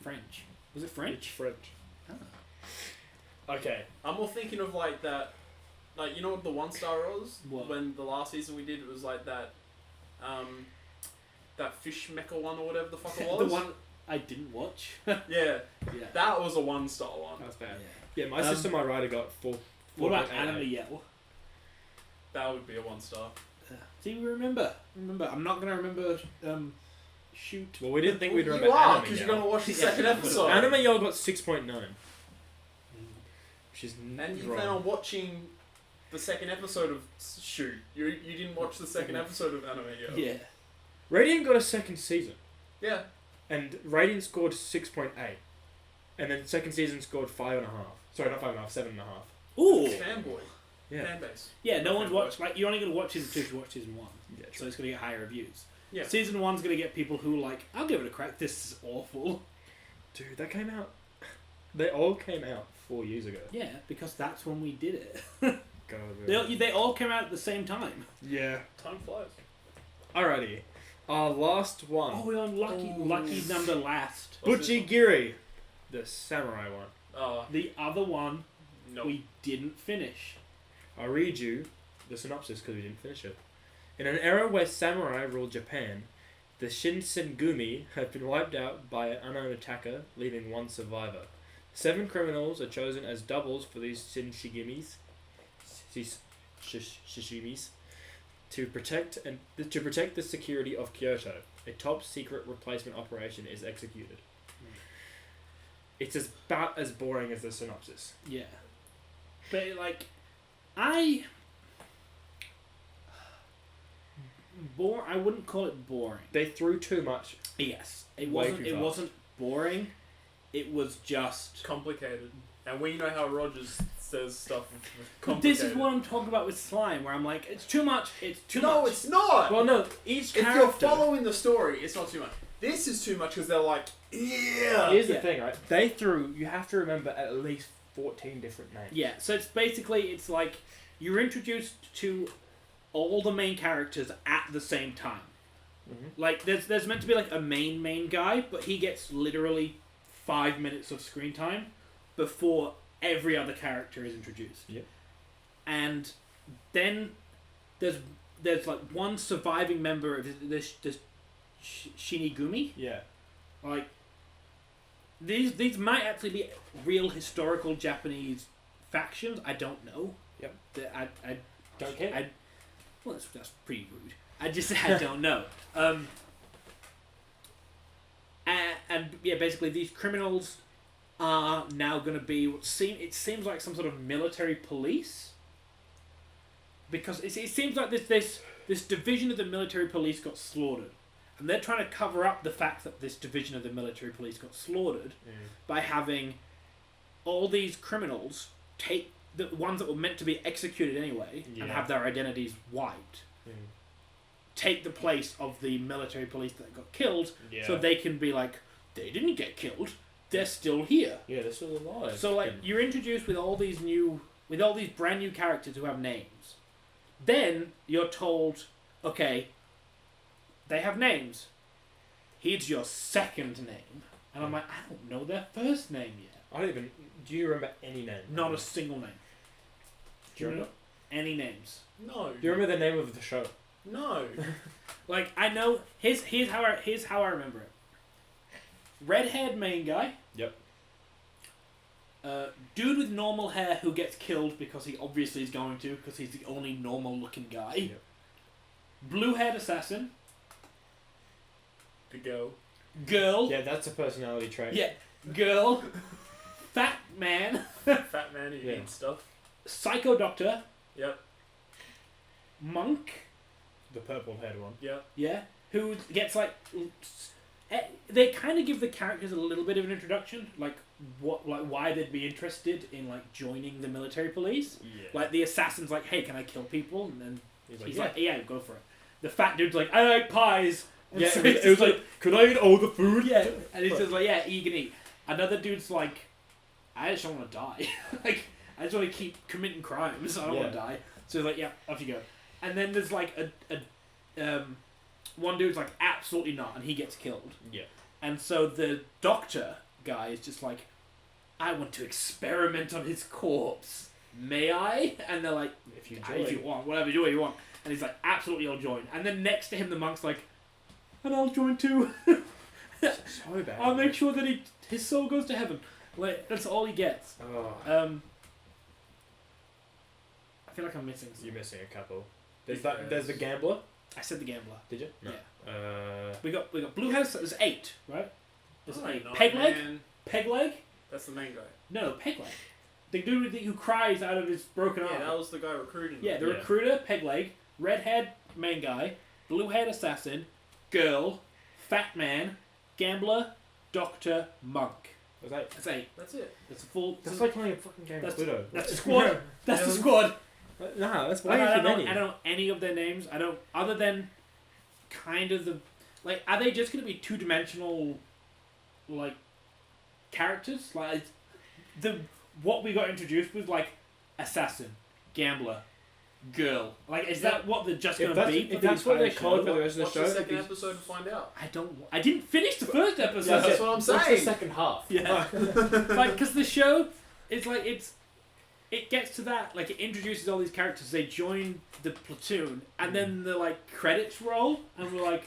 C: French. Was it
B: It's
C: French?
B: French.
C: Ah.
B: Okay.
A: I'm more thinking of like that. Like, you know what the 1 star was?
C: What?
A: When the last season we did, it was like that. That fish mecha one or whatever the fuck it was.
C: The one I didn't watch.
A: Yeah,
C: Yeah.
A: that was a 1 star one.
B: That's bad.
C: Yeah.
B: Yeah, My Sister, My Rider got 4.
C: What about
B: 4.88.
C: Anime Yell?
A: That would be a 1 star.
C: See, we remember. I'm not gonna remember. Shoot.
B: Well, we didn't think we'd remember
A: You are,
B: Anime
A: because you're
B: Yell.
A: gonna watch the
C: Yeah.
A: second episode.
B: Anime Yell got 6.9. Which is
A: And you
B: wrong.
A: plan on watching the second episode of Shoot. You didn't watch the second episode of Anime Yell.
C: Yeah.
B: Radiant got a second season.
A: Yeah.
B: And Radiant scored 6.8. And then second season scored 5.5. Sorry, not 5.5, 7.5.
C: Ooh.
A: Fanboy.
B: Yeah.
A: Fan base.
C: Yeah. No one's
A: Fanboy.
C: watched. Like, you're only gonna watch season 2 if you watch season 1.
B: Yeah,
C: So it's gonna get higher reviews.
A: Yeah.
C: Season 1's gonna get people who like, I'll give it a crack. This is awful.
B: Dude, that came out. They all came out 4 years ago.
C: Yeah, because that's when we did it.
B: God,
C: They all came out at the same time.
B: yeah.
A: Time flies.
B: Alrighty. Our last one.
C: Oh, we're on lucky.
A: Ooh.
C: Lucky number last.
A: What's this
B: Bucchigire. The samurai one.
A: one?
C: The other one
A: No.
C: we didn't finish.
B: I'll read you the synopsis because we didn't finish it. In an era where samurai ruled Japan, the Shinsengumi have been wiped out by an unknown attacker, leaving 1 survivor. 7 criminals are chosen as doubles for these Shinshigimis, shishimis, to protect the security of Kyoto. A top secret replacement operation is executed. It's about as boring as the synopsis.
C: Yeah. But like, I wouldn't call it boring.
B: They threw too much.
C: Yes, it
B: Way
C: wasn't.
B: too
C: It
B: fast.
C: wasn't boring. It was just.
A: Complicated. And we know how Rogers says stuff.
C: This
A: Complicated.
C: is what I'm talking about with slime, where I'm like, it's too much. It's too
A: No,
C: much.
A: it's not!
B: Well, no, each
A: if you're
B: character.
A: following the story, it's not too much. This is too much because they're like, yeah!
B: Here's the
C: Yeah.
B: thing, right? They threw. You have to remember at least 14 different names.
C: Yeah, so it's basically, it's like you're introduced to all the main characters at the same time.
B: Mm-hmm.
C: Like, there's meant to be like a main guy, but he gets literally 5 minutes of screen time before every other character is introduced.
B: Yep.
C: And then there's like one surviving member of this Shinigami.
B: Yeah.
C: Like, these might actually be real historical Japanese factions. I don't know.
B: Yep.
C: I
B: Don't care.
C: well, that's pretty rude. I don't know. And yeah, basically these criminals are now going to be it seems like some sort of military police, because it seems like this division of the military police got slaughtered, and they're trying to cover up the fact that this division of the military police got slaughtered by having all these criminals take the ones that were meant to be executed anyway and
B: Yeah.
C: have their identities wiped, take the place of the military police that got killed,
B: Yeah.
C: so they can be like, they didn't get killed, they're still here.
B: Yeah, they're still alive.
C: So like, you're introduced with all these brand new characters who have names. Then you're told, okay, they have names. Here's your second name. And I'm like, I don't know their first name yet.
B: I don't even. Do you remember any name?
C: Not a single name.
B: Do you remember?
C: Any names?
A: No.
B: Do you remember the name of the show?
A: No.
C: Like, I know. Here's how I remember it. Red-haired main guy.
B: Yep.
C: Dude with normal hair who gets killed because he obviously is going to, because he's the only normal-looking guy.
B: Yep.
C: Blue-haired assassin.
A: To go.
C: Girl.
B: Yeah, that's a personality trait.
C: Yeah. Girl. Fat man.
A: Fat man who
B: Yeah.
A: eats stuff.
C: Psycho doctor.
A: Yep.
C: Monk.
B: The purple-haired one.
A: Yep.
C: Yeah. Who gets like they kind of give the characters a little bit of an introduction, like why they'd be interested in like joining the military police.
B: Yeah.
C: Like the assassin's like, hey, can I kill people? And then he's
B: yeah.
C: like, yeah, go for it. The fat dude's like, I like pies. And
B: Yeah,
C: so
B: it was like, could I eat all the food?
C: yeah, and he's just like, yeah, you can eat. Another dude's like, I just don't want to die. Like, I just want to keep committing crimes. I don't want to die. So he's like, yeah, off you go. And then there's like one dude's like, absolutely not, and he gets killed.
B: Yeah.
C: And so the doctor guy is just like, I want to experiment on his corpse. May I? And they're like,
B: If you
C: if you want, whatever, do what you want. And he's like, absolutely, I'll join. And then next to him, the monk's like, and I'll join too.
B: So bad.
C: I'll make sure that his soul goes to heaven. Like, that's all he gets.
B: Oh.
C: I feel like I'm missing something.
B: You're missing a couple. There's the gambler.
C: I said the gambler.
B: Did you?
C: No.
B: Yeah.
C: We got Blue House. There's 8, right? There's
A: Oh,
C: 8.
A: no,
C: Peg leg.
A: man.
C: Peg leg.
A: That's the main guy.
C: No, peg leg. The dude who cries out of his broken
A: Yeah,
C: arm.
A: that was the guy recruiting.
C: Yeah, the
B: Yeah.
C: recruiter, peg leg, redhead, main guy, blue-haired assassin, girl, fat man, gambler, doctor, monk.
B: Was that?
C: That's 8.
A: That's it.
C: That's a full.
B: That's like playing a fucking game of Pluto.
C: That's the squad. That's the squad.
B: Nah, that's
C: I
B: way too
C: don't
B: many.
C: know any of their names. I don't. Other than kind of the, like, are they just going to be two-dimensional, like, characters? Like, what we got introduced with, like, assassin, gambler, girl. Like, is that what they're just going to be?
B: If that's what they're called for the
C: show?
B: rest of
A: Watch
B: the
A: the
B: show,
A: second episode to find out.
C: I didn't finish the first episode.
A: Yeah, that's what I'm
B: what's the
A: saying.
B: second half?
C: Yeah. Like, because the show, it's like, it gets to that, like, it introduces all these characters, they join the platoon, and then the, like, credits roll, and we're like,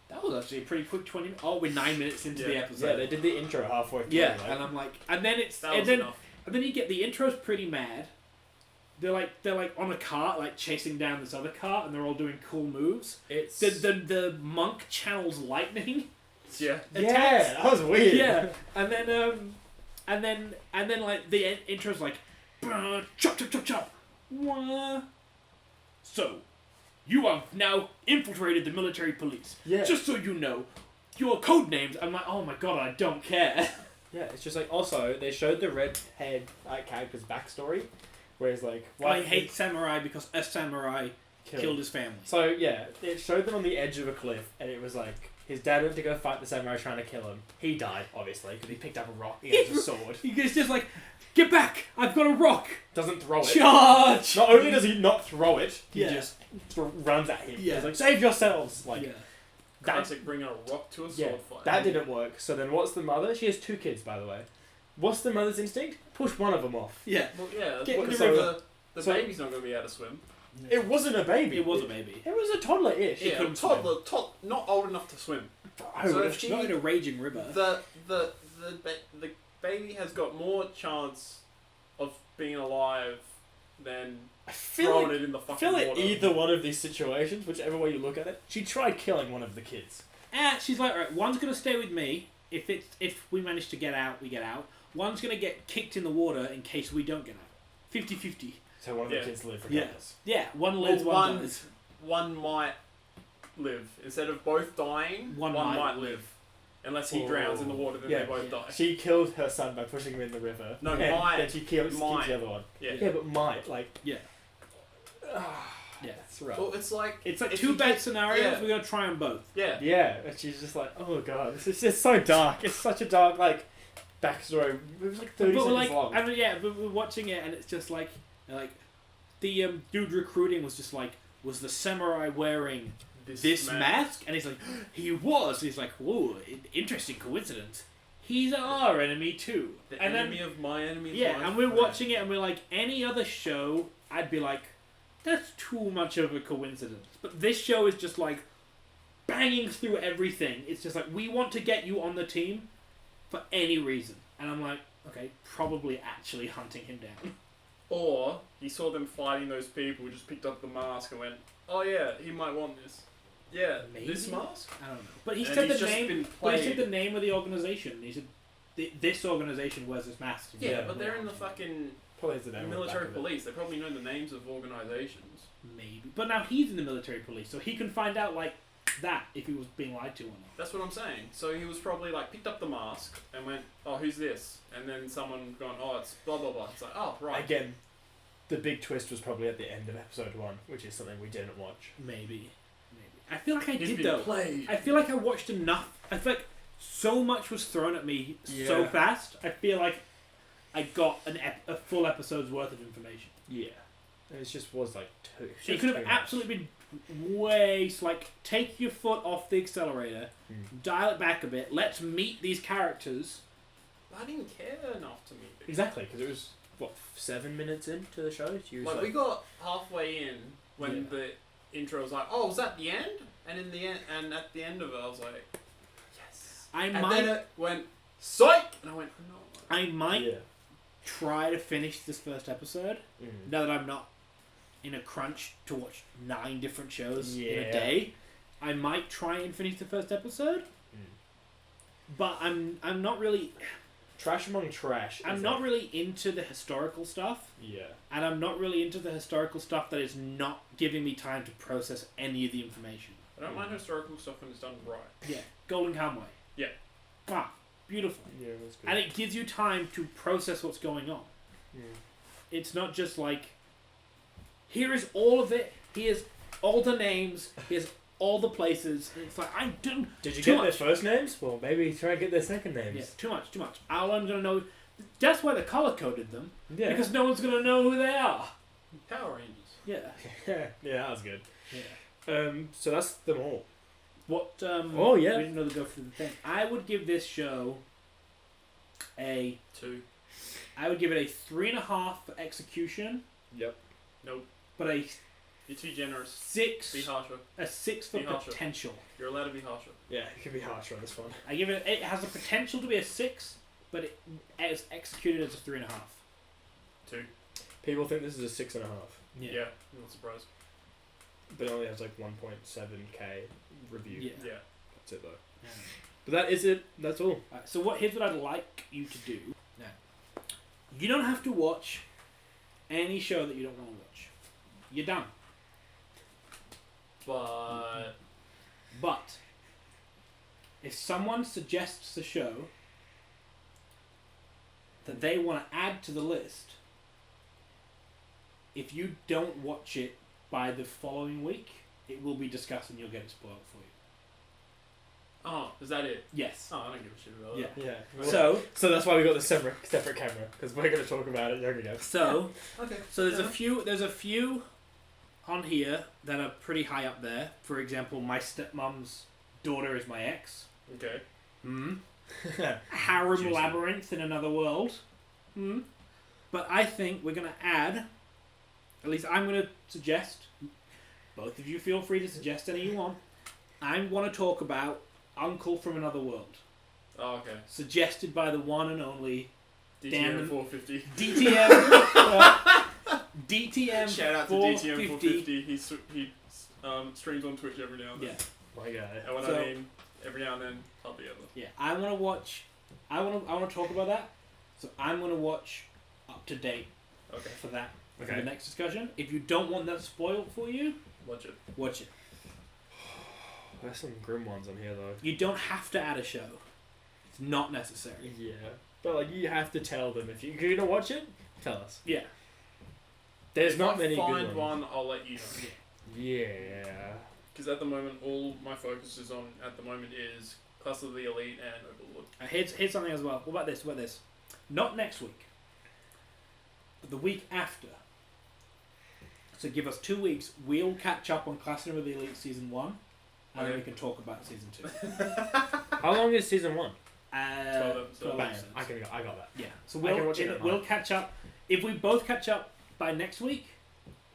C: that was actually a pretty quick 20 minutes. Oh, we're 9 minutes into the episode.
B: Yeah, they did the intro halfway through.
C: Yeah,
B: right?
C: and I'm like, and then it's,
A: That
C: and
A: was
C: then,
A: enough.
C: and then you get the intro's pretty mad. They're like on a cart, like chasing down this other cart, and they're all doing cool moves.
B: It's
C: The monk channels lightning.
A: Yeah.
C: attacks.
B: that was weird.
C: Yeah, and then like the intro's like, chop chop chop chop. Wah. So, you have now infiltrated the military police.
B: Yeah.
C: Just so you know, your code names. I'm like, oh my god, I don't care.
B: Yeah, it's just like, also they showed the red-haired character's backstory, where he's like,
C: I hate samurai because a samurai killed his family.
B: So yeah, it showed them on the edge of a cliff, and it was like his dad went to go fight the samurai trying to kill him. He died, obviously, because he picked up a rock. He has a sword.
C: He's just like, get back! I've got a rock.
B: Doesn't throw it.
C: Charge!
B: Not only does he not throw it, he
C: Yeah.
B: just runs at him.
C: Yeah.
B: He's like, save yourselves! Like,
C: Yeah.
A: Classic bringing a rock to a
B: yeah,
A: sword fight.
B: that didn't work. So then what's the mother? She has 2 kids, by the way. What's the mother's instinct? Push one of them off.
C: Yeah.
A: Well, yeah,
B: Get
A: what,
B: rid
A: so
B: of
A: the
B: so-
A: baby's not going to be able to swim.
B: It wasn't a baby.
C: It was a baby.
B: It was a toddler-ish.
A: Yeah,
C: couldn't
A: toddler, not old enough to swim.
B: I
A: So
B: would
A: if
B: have-
A: she-
C: Not in a raging river.
A: The baby has got more chance of being alive than
B: I feel
A: throwing
B: like,
A: it in the
B: I
A: fucking
B: feel like
A: water.
B: either one of these situations, whichever way you look at it, she tried killing one of the kids.
C: She's like, alright, one's gonna stay with me. If we manage to get out, we get out. One's gonna get kicked in the water in case we don't get out. 50-50.
B: So one of
A: Yeah.
B: the kids lived
C: Yeah.
B: regardless.
C: Yeah, one lives,
A: Well,
C: one dies.
A: one might live. Instead of both dying,
C: One
A: one
C: might
A: might live. Unless he drowns in the water, then
B: Yeah.
A: they both die.
B: She killed her son by pushing him in the river.
A: No,
B: and
A: might.
B: then she kills
A: Might.
B: the other one.
A: Yeah.
B: Yeah, but might, like...
C: Yeah. Yeah.
B: That's right.
A: Well, it's like...
C: It's like
A: if
C: 2
A: you
C: bad
A: get-
C: scenarios,
A: yeah.
C: we're gonna try them both.
A: Yeah.
B: Yeah, and she's just like, oh god, this is just so dark. It's such a dark, like, backstory. It was like 30
C: But we're
B: seconds
C: like,
B: long.
C: I mean, yeah, but we're watching it and it's just like the dude recruiting was just like, was the samurai wearing this mask? And he's like, he was. And he's like, whoa, interesting coincidence. He's our enemy too.
A: The
C: and
A: enemy
C: then,
A: of my enemy is
C: yeah,
A: my
C: and we're
A: friend.
C: watching it and we're like, any other show, I'd be like, that's too much of a coincidence. But this show is just like banging through everything. It's just like, we want to get you on the team for any reason. And I'm like, okay, probably actually hunting him down.
A: Or he saw them fighting those people, just picked up the mask and went, oh yeah, he might want this. Yeah,
C: Maybe?
A: this mask?
C: I don't know. But he
A: And
C: said
A: he's
C: the
A: just
C: name.
A: been
C: But he said
A: played.
C: the name of the organization. He said, this organization wears this mask.
A: Yeah, but they're in the fucking
B: Probably has the name on the
A: military
B: back of it.
A: police. They probably know the names of organizations.
C: Maybe. But now he's in the military police, so he can find out, like, that if he was being lied to or not.
A: That's what I'm saying. So he was probably like picked up the mask and went, "Oh, who's this?" And then someone gone, "Oh, it's blah blah blah." It's like, "Oh, right."
B: Again, the big twist was probably at the end of episode 1, which is something we didn't watch.
C: Maybe. I feel like I
A: He's
C: did
A: been
C: though.
A: played.
C: I feel like I watched enough. I feel like so much was thrown at me so
B: Yeah.
C: fast. I feel like I got a full episode's worth of information.
B: Yeah. It just was like too.
C: It could have absolutely been way like take your foot off the accelerator, dial it back a bit. Let's meet these characters.
A: I didn't care enough to meet it.
B: Exactly, because it was what 7 minutes into the show. You was
A: Like we got halfway in when the intro was like, "Oh, was that the end?" And in the end, and at the end of it, I was like, "Yes." And then it went psych, and I went, "No."
C: I might try to finish this first episode now that I'm not in a crunch to watch 9 different shows in a day. I might try and finish the first episode, but I'm not really.
B: Trash among trash.
C: I'm not really into the historical stuff.
B: Yeah.
C: And I'm not really into the historical stuff that is not giving me time to process any of the information.
A: I don't mind historical stuff when it's done right.
C: Yeah. Golden Conway.
A: Yeah.
C: Ah, beautiful.
B: Yeah, it was good.
C: And it gives you time to process what's going on. It's not just like, here is all of it, here's all the names, here's all the places. And it's like, I didn't.
B: Did you get their first names? Well, maybe try and get their second names.
C: Yeah, too much. All I'm going to know. That's why they color coded them.
B: Yeah.
C: Because no one's going to know who they are.
A: Power Rangers.
C: Yeah.
B: Yeah, that was good.
C: Yeah.
B: So that's them all.
C: What?
B: Oh yeah.
C: We didn't know to go through the thing. I would give this show a
A: 2.
C: I would give it a 3.5 for execution.
B: Yep.
A: Nope.
C: But a
A: You're too generous.
C: 6.
A: Be harsher.
C: A 6 for
A: Be harsher.
C: potential.
A: You're allowed to be harsher.
B: Yeah, it can be harsher on this one.
C: I give it. It has the potential to be a 6, but it is executed as a 3.5.
A: 2.
B: People think this is a 6.5.
A: Yeah. I'm not surprised.
B: But it only has like 1.7k review.
C: Yeah.
B: That's it though. Yeah. But that is it. That's all.
C: Right, so here's what I'd like you to do. Now, you don't have to watch any show that you don't want to watch. You're done. But if someone suggests a show that they want to add to the list, if you don't watch it by the following week, it will be discussed and you'll get it spoiled for you.
A: Oh, is that it?
C: Yes.
A: Oh, I don't give a shit about that.
B: Yeah.
C: So
B: that's why we got the separate camera, because we're going to talk about it. You're going to go.
A: Okay.
C: So there's a few on here that are pretty high up there. For example, my stepmom's daughter is my ex.
A: Okay.
C: Harem
B: Juicy.
C: Labyrinth in Another World. But I think we're going to add, at least I'm going to suggest, both of you feel free to suggest any you want, I want to talk about Uncle from Another World.
A: Oh, okay.
C: Suggested by the one and only
A: DTM 450.
C: DTM
A: Shout out to
C: 450.
A: DTM 450. He streams on Twitch every now and then.
C: Yeah.
B: My guy.
A: And when I mean every now and then, I'll be able.
C: Yeah, I want to watch. I want to talk about that. So I'm going to watch Up to Date.
A: Okay.
C: For that. For
B: Okay.
C: the next discussion. If you don't want that spoiled for you,
A: Watch it.
C: watch it.
B: There's some grim ones on here though.
C: You don't have to add a show. It's not necessary.
B: Yeah. But like you have to tell them if you're going to watch it. Tell us.
C: Yeah.
B: There's
A: If
B: not
A: I
B: many
A: find
B: good ones.
A: one, I'll let you know.
B: Yeah.
A: Because at the moment, all my focus is on at the moment is Class of the Elite and Overlord.
C: Here's something as well. What about this? Not next week. But the week after. So give us 2 weeks. We'll catch up on Class of the Elite Season 1. And then we can talk about Season 2.
B: How long is season 1?
A: 12 episodes.
C: 12
B: Bang.
C: episodes.
B: I got that.
C: Yeah. So
B: I can watch it at
C: we'll
B: night.
C: catch up. If we both catch up by next week,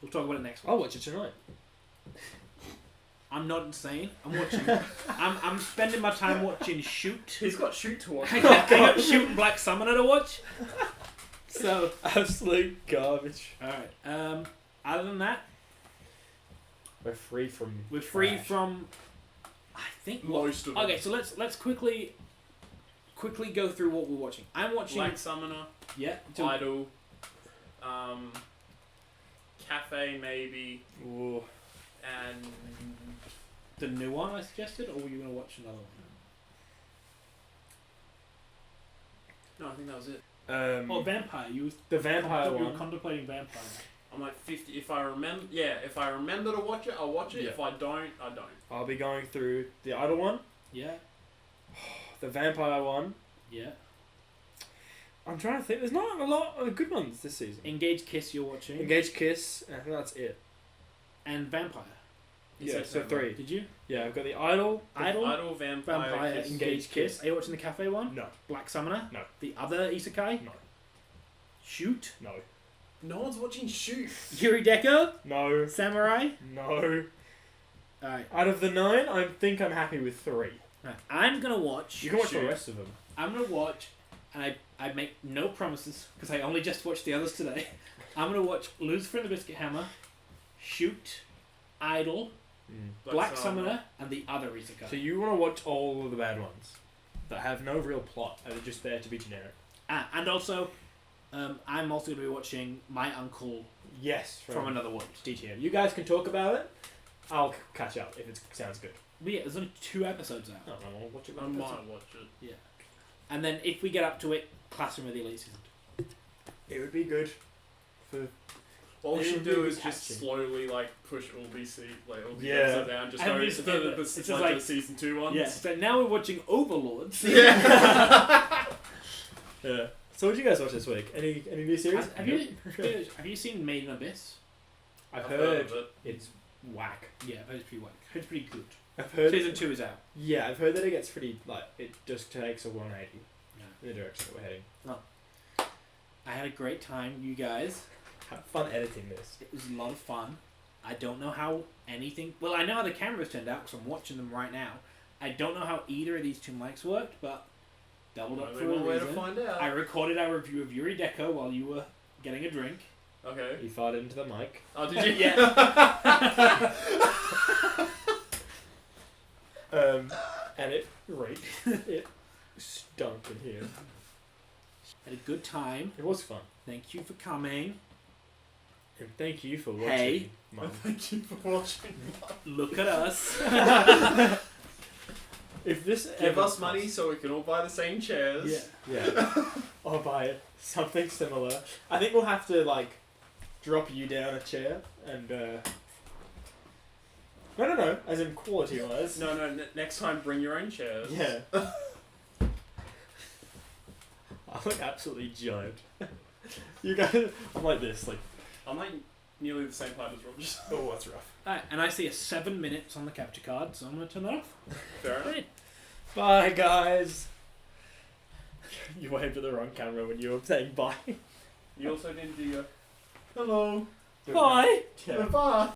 C: we'll talk about it next week.
B: I'll watch it tonight.
C: I'm not insane. I'm watching. I'm spending my time watching Shoot.
A: He's got Shoot to watch.
C: I got Shoot and Black Summoner to watch. So
B: Absolute garbage.
C: all right. Other than that,
B: We're free from.
C: we're free
B: trash.
C: from. I think
A: Most of them.
C: Okay, so let's quickly go through what we're watching. I'm watching.
A: Black Summoner,
C: Yeah.
A: Idol, Cafe maybe,
B: Ooh.
A: and
C: the new one I suggested, or were you going to watch another one?
A: No, I think that was it.
C: Oh, Vampire. You
B: The vampire
C: you were
B: one.
C: contemplating Vampire.
A: I'm like 50. If I remember to watch it, I'll watch it.
B: Yeah.
A: If I don't, I don't.
B: I'll be going through the idol one,
C: Yeah.
B: the vampire one.
C: Yeah.
B: I'm trying to think. There's not a lot of good ones this season.
C: Engage Kiss you're watching.
B: Engage Kiss, and I think that's it.
C: And Vampire.
A: You
B: Yeah,
A: said
B: so
A: Vampire.
B: 3.
C: Did you?
B: Yeah, I've got the idol.
A: Idol, Vampire,
C: Vampire,
A: Kiss.
C: Engage Kiss. Are you watching the cafe one?
B: No,
C: Black Summoner?
B: No.
C: The other Isekai?
B: No.
C: Shoot?
B: no,
A: No one's watching Shoot.
C: Yurei Deco?
B: no,
C: Samurai?
B: no.
C: Alright.
B: Out of the 9, I think I'm happy with 3.
C: I'm gonna watch.
B: You can watch
A: Shoot.
B: the rest of them.
C: I'm gonna watch, and I make no promises because I only just watched the others today. I'm gonna watch Lucifer and the Biscuit Hammer, Shoot, Idol, Black Summoner, and the other Isekai.
B: So you want to watch all of the bad ones that have no real plot and are just there to be generic.
C: And also, I'm also gonna be watching My Uncle
B: Yes,
C: from Another World.
B: DTM. You guys can talk about it. I'll catch up if it sounds good.
C: But yeah, there's only 2 episodes out.
B: No, I'll watch it.
A: I might watch it.
C: And then if we get up to it, Classroom of the Elite Season 2.
B: It would be good. For
A: All we
B: It
A: should
B: would
A: do
B: be
A: is just
B: catchy.
A: slowly like push all these all these
B: Yeah.
A: episodes down. Just
C: And
A: go
C: just
A: to
C: get
A: the
C: it's just
A: like
C: like-
A: the season 2 ones.
C: Yeah. So now we're watching Overlords.
A: Yeah.
B: yeah. So what did you guys watch this week? Any new series?
C: Have you seen Made in Abyss?
B: I've
A: I've
B: heard
A: of it.
B: it's whack.
C: Yeah, it's pretty whack. It's pretty good.
B: I've heard.
C: Season 2 is out.
B: Yeah, I've heard that it gets pretty it just takes a 180
C: Yeah.
B: in the direction that we're heading.
C: I had a great time, you guys.
B: Have fun editing this.
C: It was a lot of fun. I don't know how anything... Well, I know how the cameras turned out because I'm watching them right now. I don't know how either of these 2 mics worked, but doubled up
A: Only
C: for a
A: one way to
C: reason.
A: find out.
C: I recorded our review of Yurei Deco while you were getting a drink.
A: Okay.
B: You farted into the mic.
A: Oh, did you?
C: Yeah.
B: And it it stunk in here.
C: Had a good time.
B: It was fun.
C: Thank you for coming.
B: And thank you for watching.
C: Hey.
B: Mum.
A: Thank you for watching.
C: Look at us.
B: If this
A: Give
B: ever
A: us money so we can all buy the same chairs.
B: Yeah. I'll buy something similar. I think we'll have to drop you down a chair and no, as in quality wise.
A: No, next time bring your own chairs.
B: Yeah. I look absolutely giant. You guys, I'm like this,
A: I'm like nearly the same height as Rob.
B: oh, that's rough.
C: Alright, and I see a 7 minutes on the capture card, so I'm going to turn that off.
A: Fair enough.
C: Right.
B: Bye, guys. You waved at the wrong camera when you were saying bye.
A: You also didn't do your hello.
C: Bye!
B: Yeah.
A: Bye.